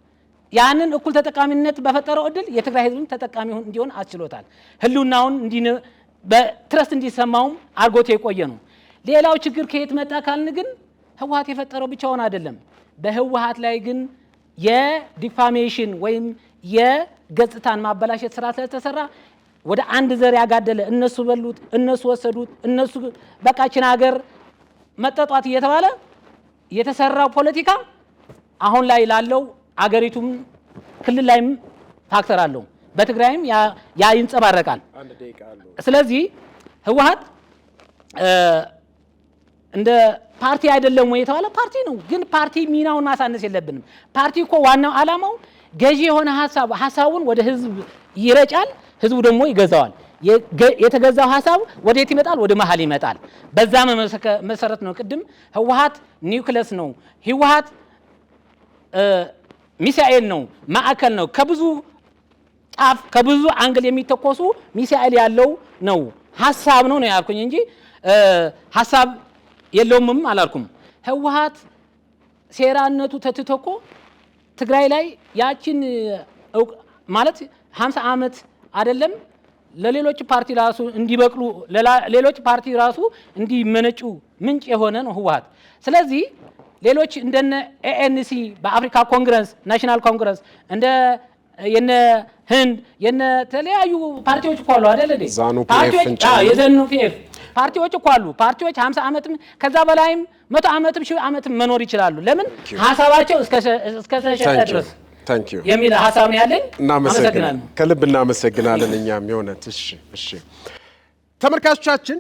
ያንን እኩል ተጠቃሚነት በፈጠረው እድል የትግራይ ህዝብ ተጠቃሚ እንዲሆን አስችሎታል። ህልውናውን በትረስት እንዲሰማውም አድርጎት የቆየ ነው። ሌላው ችግር ከየት መጣ ካልን ግን ህወሓት የፈጠረው ብቻውን አይደለም። በህወሓት ላይ ግን የዲፋሜሽን ወይም የገጽታን ማበላሸት ስራ ስለተሰራ ወደ አንድ ዘር ያጋደለ እነሱ በሉት፣ እነሱ ወሰዱት፣ እነሱ በቃችን ሀገር መጠጧት እየተባለ የተሰራው ፖለቲካ አሁን ላይ ላለው አገሪቱም ክልል ላይም ፋክተር አለው። በትግራይም ያ ይንጸባረቃል። ስለዚህ ህወሓት እንደ ፓርቲ አይደለም ወይ የተባለ ፓርቲ ነው። ግን ፓርቲ ሚናውን ማሳነስ የለብንም። ፓርቲ እኮ ዋናው ዓላማው ገዢ የሆነ ሐሳቡን ወደ ህዝብ ይረጫል፣ ህዝቡ ደግሞ ይገዛዋል። የተገዛው ሐሳብ ወዴት ይመጣል? ወደ መሀል ይመጣል። በዛ መሰረት ነው ቅድም ህወሓት ኒውክለስ ነው፣ ህወሓት ሚሳኤል ነው፣ ማዕከል ነው፣ ከብዙ ጫፍ ከብዙ አንግል የሚተኮሱ ሚሳኤል ያለው ነው፣ ሐሳብ ነው ያልኩኝ እንጂ ሐሳብ የለውምም አላልኩም። ህወሓት ሴራነቱ ተትተኮ ትግራይ ላይ ያችን ማለት 50 ዓመት አይደለም ለሌሎች ፓርቲ ራሱ እንዲበቅሉ ሌሎች ፓርቲ ራሱ እንዲመነጩ ምንጭ የሆነ ነው ህወሓት። ስለዚህ ሌሎች እንደነ ኤኤንሲ በአፍሪካ ኮንግረስ ናሽናል ኮንግረስ እንደ የነ ህንድ የነ ተለያዩ ፓርቲዎች እኮ አሉ አይደል እንዴ? ፓርቲዎች የዘኑ ፒኤፍ ፓርቲዎች እኮ አሉ። ፓርቲዎች 50 ዓመትም ከዛ በላይም 100 ዓመትም 1000 ዓመትም መኖር ይችላሉ። ለምን ሐሳባቸው እስከ ተሸጠ ድረስ የሚል ሐሳብ ነው ያለኝ። እናመሰግናለን፣ ከልብ እናመሰግናለን። እኛም የሆነት እሺ ተመልካቾቻችን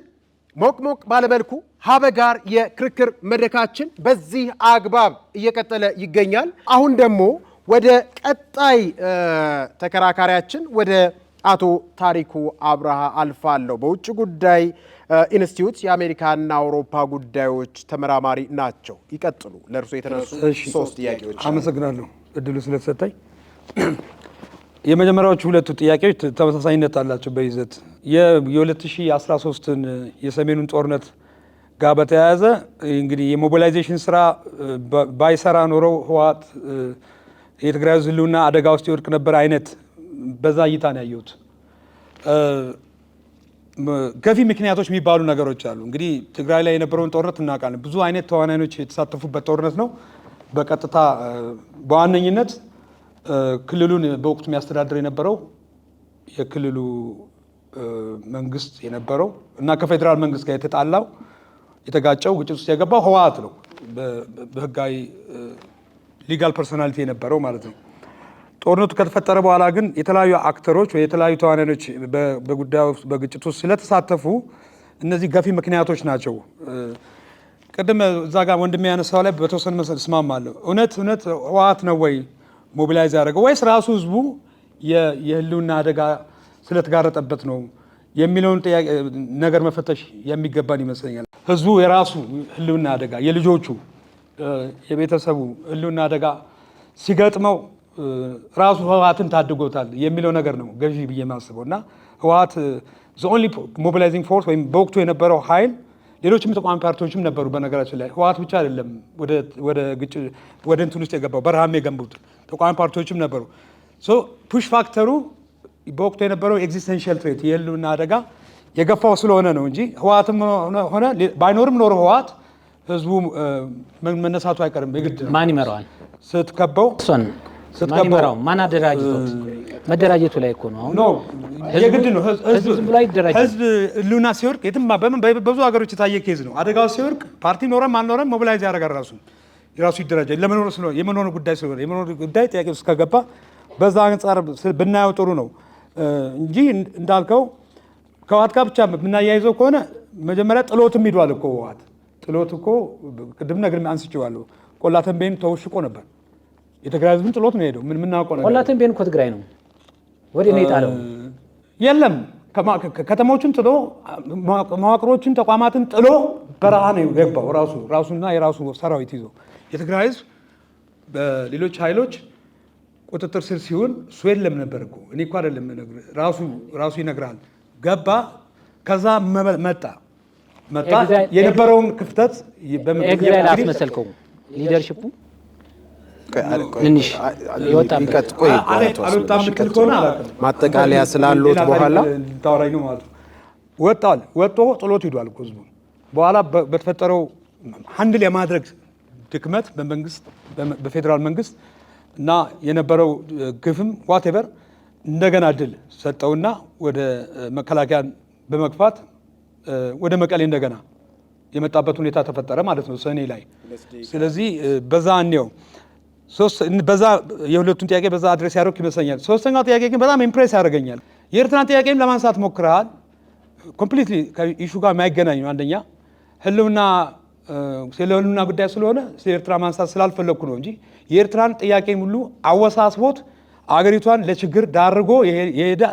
ሞቅ ባለመልኩ ሀበጋር የክርክር መድረካችን በዚህ አግባብ እየቀጠለ ይገኛል። አሁን ደግሞ ወደ ቀጣይ ተከራካሪያችን ወደ አቶ ታሪኩ አብርሃ አልፋለሁ። በውጭ ጉዳይ ኢንስቲትዩት የአሜሪካና አውሮፓ ጉዳዮች ተመራማሪ ናቸው። ይቀጥሉ። ለእርሱ የተነሱ 3 ጥያቄዎች። አመሰግናለሁ እድሉ ስለተሰጠኝ። የመጀመሪያዎቹ ሁለቱ ጥያቄዎች ተመሳሳይነት አላቸው በይዘት የ2013ን የሰሜኑን ጦርነት ጋር በተያያዘ እንግዲህ የሞቢላይዜሽን ስራ ባይሰራ ኖረው ህወሓት የትግራይ ህልውና አደጋ ውስጥ ይወድቅ ነበር አይነት በዛ እይታ ነው ያየሁት። ገፊ ምክንያቶች የሚባሉ ነገሮች አሉ። እንግዲህ ትግራይ ላይ የነበረውን ጦርነት እናውቃለን። ብዙ አይነት ተዋናዮች የተሳተፉበት ጦርነት ነው። በቀጥታ በዋነኝነት ክልሉን በወቅቱ የሚያስተዳድር የነበረው የክልሉ መንግስት የነበረው እና ከፌዴራል መንግስት ጋር የተጣላው የተጋጨው ግጭት ውስጥ የገባው ህወሓት ነው። በህጋዊ ሊጋል ፐርሶናሊቲ የነበረው ማለት ነው። ጦርነቱ ከተፈጠረ በኋላ ግን የተለያዩ አክተሮች ወይ የተለያዩ ተዋናዮች በጉዳዩ በግጭቱ ስለተሳተፉ እነዚህ ገፊ ምክንያቶች ናቸው። ቅድም እዛ ጋር ወንድሜ ያነሳው ላይ በተወሰነ መሰል እስማማለሁ። እውነት ህወሓት ነው ወይ ሞቢላይዝ ያደረገው ወይስ ራሱ ህዝቡ የህልውና አደጋ ስለተጋረጠበት ነው የሚለውን ጥያቄ ነገር መፈተሽ የሚገባን ይመስለኛል። ህዝቡ የራሱ ህልውና አደጋ የልጆቹ የቤተሰቡ ህልውና አደጋ ሲገጥመው ራሱ ህወሓትን ታድጎታል የሚለው ነገር ነው ገዢ ብዬ ማስበው እና ህወሓት the only mobilizing force ወይም በወቅቱ የነበረው ኃይል ሌሎችም ተቃዋሚ ፓርቲዎችም ነበሩ። በነገራችን ላይ ህወሓት ብቻ አይደለም ወደ ግጭት ወደ እንትን ውስጥ የገባው በረሃም የገቡት ተቃዋሚ ፓርቲዎችም ነበሩ። ሶ ፑሽ ፋክተሩ በወቅቱ የነበረው ኤግዚስተንሻል ትሬት የህልውና አደጋ የገፋው ስለሆነ ነው እንጂ ህወሓትም ሆነ ባይኖርም ኖሮ ህወሓት ህዝቡ መነሳቱ አይቀርም። የግድ ነው። ማን ይመራዋል? ስትከበው ማን ይመራው? ማን አደራጅቶት? መደራጀቱ ላይ እኮ ነው። ኖ የግድ ነው። ህዝብ ላይ ይደራጅ። ህዝብ ህልውና ሲወርቅ የትም በብዙ ሀገሮች የታየ ኬዝ ነው። አደጋው ሲወርቅ ፓርቲ ኖረም አልኖረም ሞቢላይዝ ያደርጋል። ራሱ ይደራጃል። የመኖር ጉዳይ ስለሆነ የመኖር ጉዳይ ጥያቄ ውስጥ ከገባ በዛ አንጻር ብናየው ጥሩ ነው እንጂ እንዳልከው ከህወሓት ጋር ብቻ ብናያይዘው ከሆነ መጀመሪያ ጥሎትም ሂዷል እኮ ህወሓት። ጥሎት እኮ ቅድም ነገር አንስቼዋለሁ። ቆላ ተንቤን ተወሽቆ ነበር። የትግራይ ህዝብን ጥሎት ነው ሄደው። ምን ምናውቀው ነገር ቆላ ተንቤን እኮ ትግራይ ነው። ወዲህ ነው የጣለው። የለም ከተሞችን ጥሎ መዋቅሮችን ተቋማትን ጥሎ በረሃ ነው የገባው ራሱና የራሱ ሰራዊት ይዞ። የትግራይ ህዝብ በሌሎች ኃይሎች ቁጥጥር ስር ሲሆን እሱ የለም ነበር እኮ። እኔ እኮ አይደለም ራሱ ይነግራል። ገባ፣ ከዛ መጣ የነበረውን ክፍተት ኤግዛይል አስመሰልከው። ሊደርሺፑ ትንሽ ይወጣበት አልወጣም ምክል ከሆነ ማጠቃለያ ስላሉት በኋላ ታወራኝ ነው ማለት ነው። ወጥቶ ጥሎት ሂዷል እኮ ህዝቡ። በኋላ በተፈጠረው ሃንድል የማድረግ ድክመት በመንግስት በፌዴራል መንግስት እና የነበረው ግፍም ዋቴቨር እንደገና ድል ሰጠውና ወደ መከላከያን በመግፋት ወደ መቀሌ እንደገና የመጣበት ሁኔታ ተፈጠረ ማለት ነው ሰኔ ላይ። ስለዚህ በዛ አንየው በዛ የሁለቱን ጥያቄ በዛ አድሬስ ያደረኩ ይመስለኛል። ሶስተኛው ጥያቄ ግን በጣም ኢምፕሬስ ያደርገኛል። የኤርትራን ጥያቄም ለማንሳት ሞክረሃል። ኮምፕሊትሊ ከኢሹ ጋር የማይገናኝ ነው። አንደኛ ህልውና ጉዳይ ስለሆነ ስለ ኤርትራ ማንሳት ስላልፈለግኩ ነው እንጂ የኤርትራን ጥያቄም ሁሉ አወሳስቦት አገሪቷን ለችግር ዳርጎ የሄደ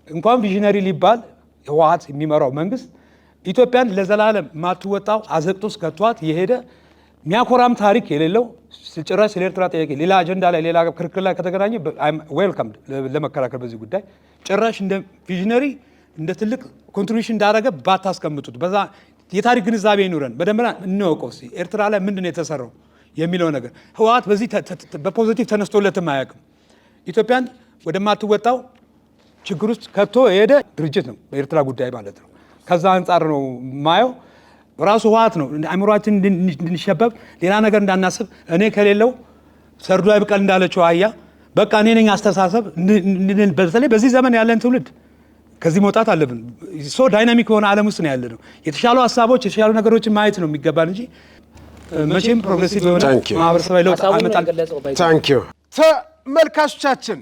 እንኳን ቪዥነሪ ሊባል ህወሓት የሚመራው መንግስት ኢትዮጵያን ለዘላለም ማትወጣው አዘቅጦ ውስጥ ከቷት የሄደ የሚያኮራም ታሪክ የሌለው ጭራሽ ስለ ኤርትራ ጥያቄ ሌላ አጀንዳ ላይ ሌላ ክርክር ላይ ከተገናኘ ዌልካም ለመከራከር በዚህ ጉዳይ ጭራሽ እንደ ቪዥነሪ እንደ ትልቅ ኮንትሪቢዩሽን እንዳደረገ ባታስቀምጡት። በዛ የታሪክ ግንዛቤ ይኑረን፣ በደንብ እንወቀው። ኤርትራ ላይ ምንድን ነው የተሰራው የሚለው ነገር ህወሓት በዚህ በፖዚቲቭ ተነስቶለትም አያውቅም። ኢትዮጵያን ወደማትወጣው ችግር ውስጥ ከቶ የሄደ ድርጅት ነው በኤርትራ ጉዳይ ማለት ነው። ከዛ አንጻር ነው ማየው። ራሱ ህወሓት ነው አእምሯችን እንድንሸበብ ሌላ ነገር እንዳናስብ እኔ ከሌለው ሰርዶ አይብቀል እንዳለችው አህያ በቃ እኔ ነኝ አስተሳሰብ። በተለይ በዚህ ዘመን ያለን ትውልድ ከዚህ መውጣት አለብን። ሶ ዳይናሚክ የሆነ ዓለም ውስጥ ነው ያለ ነው። የተሻሉ ሀሳቦች የተሻሉ ነገሮችን ማየት ነው የሚገባን እንጂ መቼም ፕሮግሬሲቭ የሆነ ማህበረሰባዊ ለውጥ አመጣል። ታንክ ዩ ተመልካቾቻችን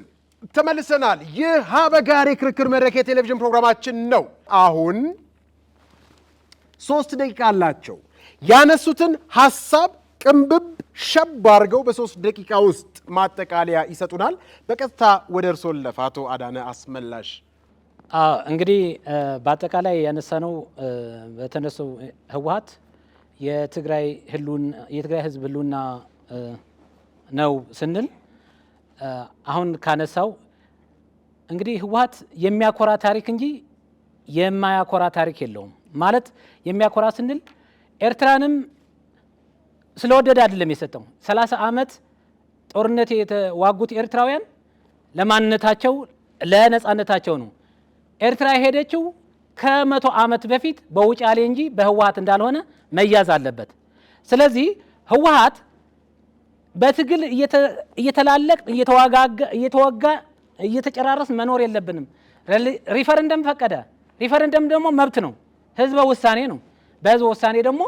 ተመልሰናል። ይህ ሀበጋር የክርክር መድረክ የቴሌቪዥን ፕሮግራማችን ነው። አሁን 3 ደቂቃ አላቸው። ያነሱትን ሀሳብ ቅንብብ ሸብ አድርገው በ3 ደቂቃ ውስጥ ማጠቃለያ ይሰጡናል። በቀጥታ ወደ እርሶ ለፍ አቶ አዳነ አስመላሽ። እንግዲህ በአጠቃላይ ያነሳነው በተነሳው ህወሓት የትግራይ ህዝብ ህልውና ነው ስንል አሁን ካነሳው እንግዲህ ህወሓት የሚያኮራ ታሪክ እንጂ የማያኮራ ታሪክ የለውም። ማለት የሚያኮራ ስንል ኤርትራንም ስለወደደ አይደለም የሰጠው። 30 ዓመት ጦርነት የተዋጉት ኤርትራውያን ለማንነታቸው ለነጻነታቸው ነው። ኤርትራ የሄደችው ከ100 ዓመት በፊት በውጫሌ እንጂ በህወሓት እንዳልሆነ መያዝ አለበት። ስለዚህ ህወሓት በትግል እየተላለቅ እየተወጋ እየተጨራረስ መኖር የለብንም። ሪፈረንደም ፈቀደ። ሪፈረንደም ደግሞ መብት ነው፣ ህዝበ ውሳኔ ነው። በህዝበ ውሳኔ ደግሞ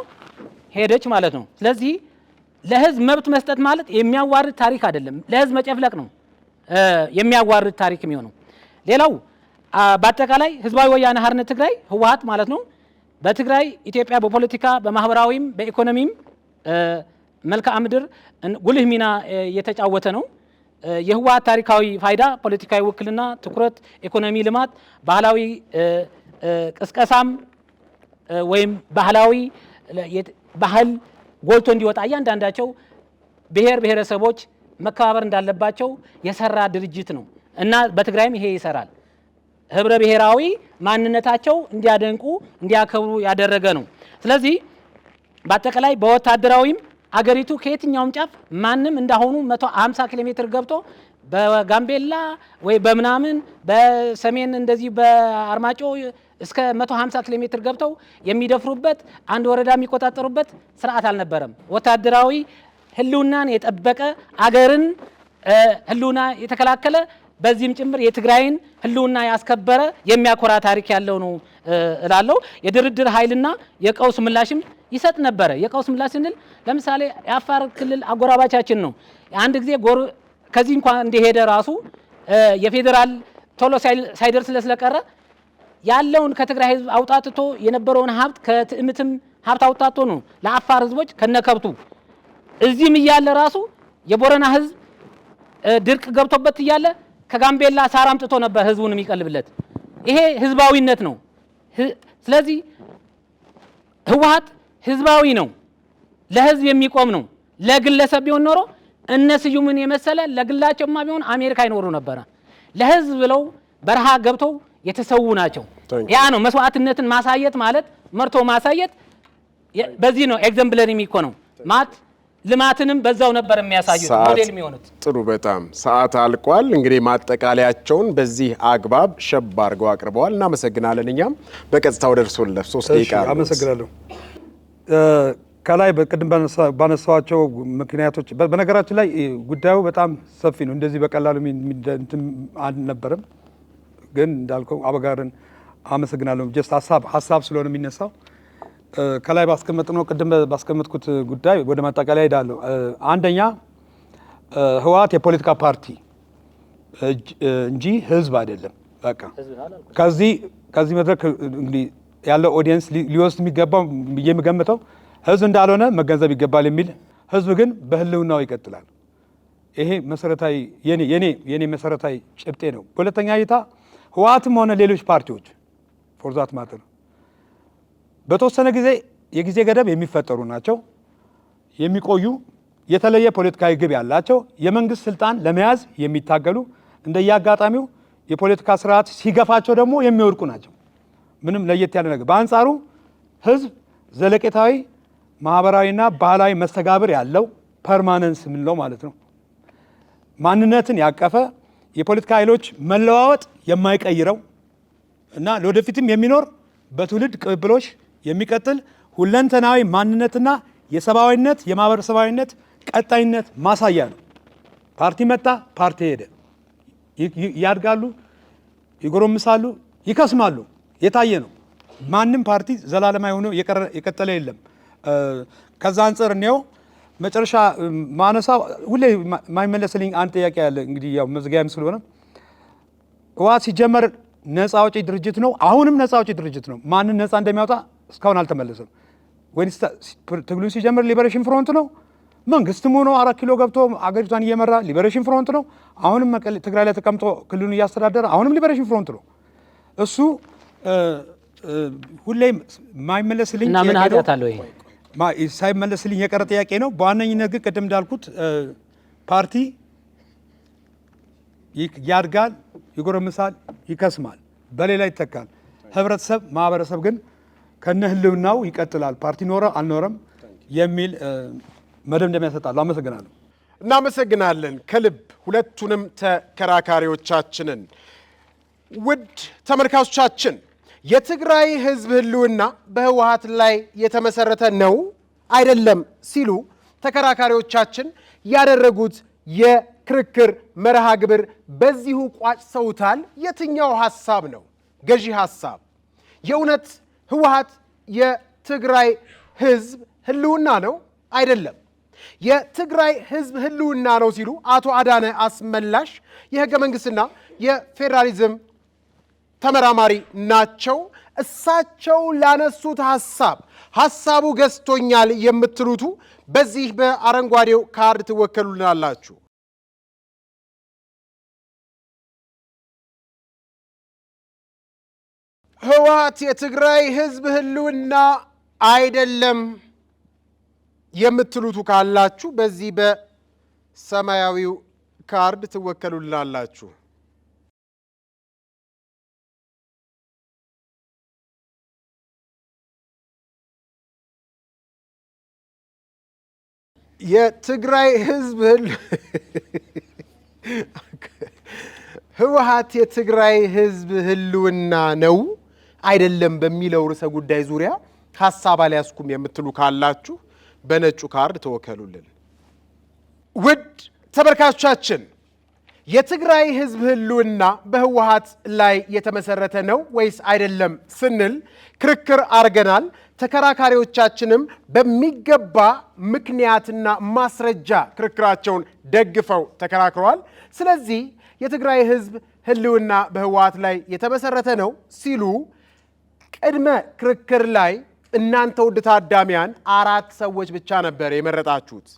ሄደች ማለት ነው። ስለዚህ ለህዝብ መብት መስጠት ማለት የሚያዋርድ ታሪክ አይደለም፣ ለህዝብ መጨፍለቅ ነው የሚያዋርድ ታሪክ የሚሆነው። ሌላው በአጠቃላይ ህዝባዊ ወያነ ሓርነት ትግራይ ህወሓት ማለት ነው በትግራይ ኢትዮጵያ በፖለቲካ በማህበራዊም በኢኮኖሚም መልክዓ ምድር ጉልህ ሚና የተጫወተ ነው። የህወሓት ታሪካዊ ፋይዳ ፖለቲካዊ ውክልና፣ ትኩረት፣ ኢኮኖሚ ልማት፣ ባህላዊ ቅስቀሳም ወይም ባህል ጎልቶ እንዲወጣ እያንዳንዳቸው ብሔር ብሔረሰቦች መከባበር እንዳለባቸው የሰራ ድርጅት ነው እና በትግራይም ይሄ ይሰራል። ህብረ ብሔራዊ ማንነታቸው እንዲያደንቁ እንዲያከብሩ ያደረገ ነው። ስለዚህ በአጠቃላይ በወታደራዊም አገሪቱ ከየትኛውም ጫፍ ማንም እንዳሁኑ 150 ኪሎ ሜትር ገብቶ በጋምቤላ ወይ በምናምን በሰሜን እንደዚህ በአርማጮ እስከ 150 ኪሎ ሜትር ገብተው የሚደፍሩበት አንድ ወረዳ የሚቆጣጠሩበት ስርዓት አልነበረም። ወታደራዊ ህልውናን የጠበቀ አገርን ህልውና የተከላከለ በዚህም ጭምር የትግራይን ህልውና ያስከበረ የሚያኮራ ታሪክ ያለው ነው እላለሁ። የድርድር ኃይልና የቀውስ ምላሽም ይሰጥ ነበረ። የቀውስ ምላሽ ስንል ለምሳሌ የአፋር ክልል አጎራባቻችን ነው። አንድ ጊዜ ከዚህ እንኳን እንደሄደ ራሱ የፌዴራል ቶሎ ሳይደርስ ስለቀረ ያለውን ከትግራይ ህዝብ አውጣጥቶ የነበረውን ሀብት ከትዕምትም ሀብት አውጣጥቶ ነው ለአፋር ህዝቦች ከነከብቱ እዚህም እያለ ራሱ የቦረና ህዝብ ድርቅ ገብቶበት እያለ ከጋምቤላ ሳር አምጥቶ ነበር ህዝቡን የሚቀልብለት። ይሄ ህዝባዊነት ነው። ስለዚህ ህወሓት ህዝባዊ ነው፣ ለህዝብ የሚቆም ነው። ለግለሰብ ቢሆን ኖሮ እነ ስዩምን የመሰለ ለግላቸውማ ቢሆን አሜሪካ ይኖሩ ነበረ። ለህዝብ ብለው በረሃ ገብተው የተሰዉ ናቸው። ያ ነው መስዋዕትነትን ማሳየት ማለት መርቶ ማሳየት። በዚህ ነው ኤግዛምፕለሪ የሚሆነው ማት ልማትንም በዛው ነበር የሚያሳዩት ሞዴል የሚሆኑት። ጥሩ፣ በጣም ሰዓት አልቋል። እንግዲህ ማጠቃለያቸውን በዚህ አግባብ ሸብ አድርገው አቅርበዋል። እናመሰግናለን። እኛም በቀጥታ ወደ እርስዎ ልለፍ። 3 ደቂቃ። አመሰግናለሁ። ከላይ በቅድም ባነሳዋቸው ምክንያቶች በነገራችን ላይ ጉዳዩ በጣም ሰፊ ነው። እንደዚህ በቀላሉ አልነበረም። ግን እንዳልከው አበጋርን አመሰግናለሁ። ጀስት ሀሳብ ስለሆነ የሚነሳው ከላይ ባስቀመጥነው ቅድም ባስቀመጥኩት ጉዳይ ወደ ማጠቃለያ ሄዳለሁ። አንደኛ ህወሓት የፖለቲካ ፓርቲ እንጂ ህዝብ አይደለም። በቃ ከዚህ መድረክ እንግዲህ ያለው ኦዲየንስ ሊወስድ የሚገባው የሚገምተው ህዝብ እንዳልሆነ መገንዘብ ይገባል የሚል ህዝብ ግን በህልውናው ይቀጥላል። ይሄ መሰረታዊ የኔ መሰረታዊ ጭብጤ ነው። በሁለተኛ እይታ ህወሓትም ሆነ ሌሎች ፓርቲዎች ፎርዛት ማተር በተወሰነ ጊዜ የጊዜ ገደብ የሚፈጠሩ ናቸው። የሚቆዩ የተለየ ፖለቲካዊ ግብ ያላቸው የመንግስት ስልጣን ለመያዝ የሚታገሉ እንደየአጋጣሚው የፖለቲካ ስርዓት ሲገፋቸው ደግሞ የሚወድቁ ናቸው። ምንም ለየት ያለ ነገር። በአንጻሩ ህዝብ ዘለቄታዊ ማህበራዊና ባህላዊ መስተጋብር ያለው ፐርማነንስ የምንለው ማለት ነው ማንነትን ያቀፈ የፖለቲካ ኃይሎች መለዋወጥ የማይቀይረው እና ለወደፊትም የሚኖር በትውልድ ቅብብሎች የሚቀጥል ሁለንተናዊ ማንነትና የሰብአዊነት የማህበረሰባዊነት ቀጣይነት ማሳያ ነው። ፓርቲ መጣ፣ ፓርቲ ሄደ፣ ያድጋሉ፣ ይጎረምሳሉ፣ ይከስማሉ። የታየ ነው። ማንም ፓርቲ ዘላለማዊ ሆኖ የቀጠለ የለም። ከዛ አንጻር ነው መጨረሻ ማነሳው ሁሌ የማይመለስልኝ አንድ ጥያቄ አለ። እንግዲህ ያው መዝጊያም ስለሆነ ህወሓት ሲጀመር ነፃ አውጪ ድርጅት ነው። አሁንም ነፃ አውጪ ድርጅት ነው። ማንን ነፃ እንደሚያወጣ እስካሁን አልተመለሰም። ወይስ ትግሉን ሲጀምር ሊበሬሽን ፍሮንት ነው? መንግስትም ሆኖ 4 ኪሎ ገብቶ አገሪቷን እየመራ ሊበሬሽን ፍሮንት ነው። አሁንም ትግራይ ላይ ተቀምጦ ክልሉን እያስተዳደረ አሁንም ሊበሬሽን ፍሮንት ነው። እሱ ሁሌ የማይመለስልኝ እና ምን ኃጢአት አለው ይሄ ሳይመለስልኝ የቀረ ጥያቄ ነው። በዋነኝነት ግን ቅድም እንዳልኩት ፓርቲ ያድጋል፣ ይጎረምሳል፣ ይከስማል፣ በሌላ ይተካል። ህብረተሰብ ማህበረሰብ ግን ከነ ህልውናው ይቀጥላል። ፓርቲ ኖረ አልኖረም የሚል መደምደሚያ ያሰጣሉ። አመሰግናለሁ። እናመሰግናለን ከልብ ሁለቱንም ተከራካሪዎቻችንን። ውድ ተመልካቾቻችን የትግራይ ህዝብ ህልውና በህወሓት ላይ የተመሰረተ ነው አይደለም ሲሉ ተከራካሪዎቻችን ያደረጉት የክርክር መርሃ ግብር በዚሁ ቋጭተውታል። የትኛው ሐሳብ ነው ገዢ ሐሳብ? የእውነት ህወሓት የትግራይ ህዝብ ህልውና ነው አይደለም? የትግራይ ህዝብ ህልውና ነው ሲሉ አቶ አዳነ አስመላሽ የህገ መንግስትና የፌዴራሊዝም ተመራማሪ ናቸው። እሳቸው ላነሱት ሐሳቡ ገዝቶኛል የምትሉቱ በዚህ በአረንጓዴው ካርድ ትወከሉልናላችሁ። ህወሓት የትግራይ ህዝብ ህልውና አይደለም የምትሉቱ ካላችሁ በዚህ በሰማያዊው ካርድ ትወከሉልናላችሁ። የትግራይ ህዝብ ህወሓት የትግራይ ህዝብ ህልውና ነው አይደለም በሚለው ርዕሰ ጉዳይ ዙሪያ ሐሳብ አልያዝኩም የምትሉ ካላችሁ በነጩ ካርድ ተወከሉልን። ውድ ተመልካቾቻችን የትግራይ ህዝብ ህልውና በህወሓት ላይ የተመሰረተ ነው ወይስ አይደለም ስንል ክርክር አርገናል። ተከራካሪዎቻችንም በሚገባ ምክንያትና ማስረጃ ክርክራቸውን ደግፈው ተከራክረዋል። ስለዚህ የትግራይ ህዝብ ህልውና በህወሓት ላይ የተመሰረተ ነው ሲሉ ቅድመ ክርክር ላይ እናንተ ውድ ታዳሚያን 4 ሰዎች ብቻ ነበር የመረጣችሁት።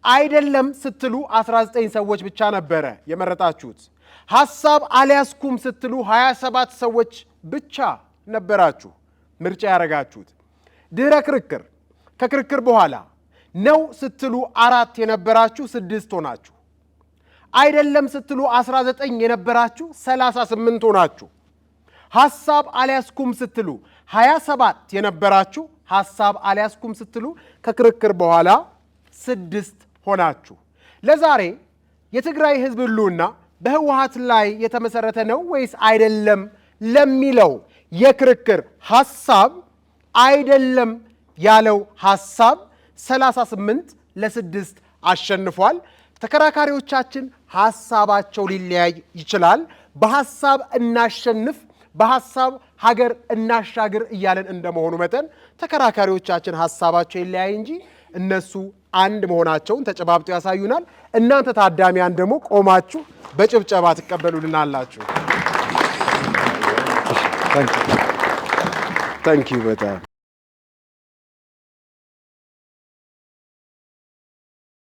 አይደለም ስትሉ 19 ሰዎች ብቻ ነበረ የመረጣችሁት። ሐሳብ አልያዝኩም ስትሉ 27 ሰዎች ብቻ ነበራችሁ ምርጫ ያረጋችሁት። ድህረ ክርክር ከክርክር በኋላ ነው ስትሉ 4 የነበራችሁ 6 ሆናችሁ፣ አይደለም ስትሉ 19 የነበራችሁ 38 ሆናችሁ፣ ሐሳብ አልያዝኩም ስትሉ 27 የነበራችሁ ሐሳብ አልያዝኩም ስትሉ ከክርክር በኋላ 6 ሆናችሁ። ለዛሬ የትግራይ ህዝብ ህልውና በህወሓት ላይ የተመሰረተ ነው ወይስ አይደለም ለሚለው የክርክር ሐሳብ አይደለም ያለው ሐሳብ 38 ለ6 አሸንፏል። ተከራካሪዎቻችን ሐሳባቸው ሊለያይ ይችላል። በሐሳብ እናሸንፍ፣ በሐሳብ ሀገር እናሻግር እያለን እንደመሆኑ መጠን ተከራካሪዎቻችን ሐሳባቸው ይለያይ እንጂ እነሱ አንድ መሆናቸውን ተጨባብጠው ያሳዩናል። እናንተ ታዳሚያን ደግሞ ቆማችሁ በጭብጨባ ትቀበሉልናላችሁ። ታንኪዩ በጣም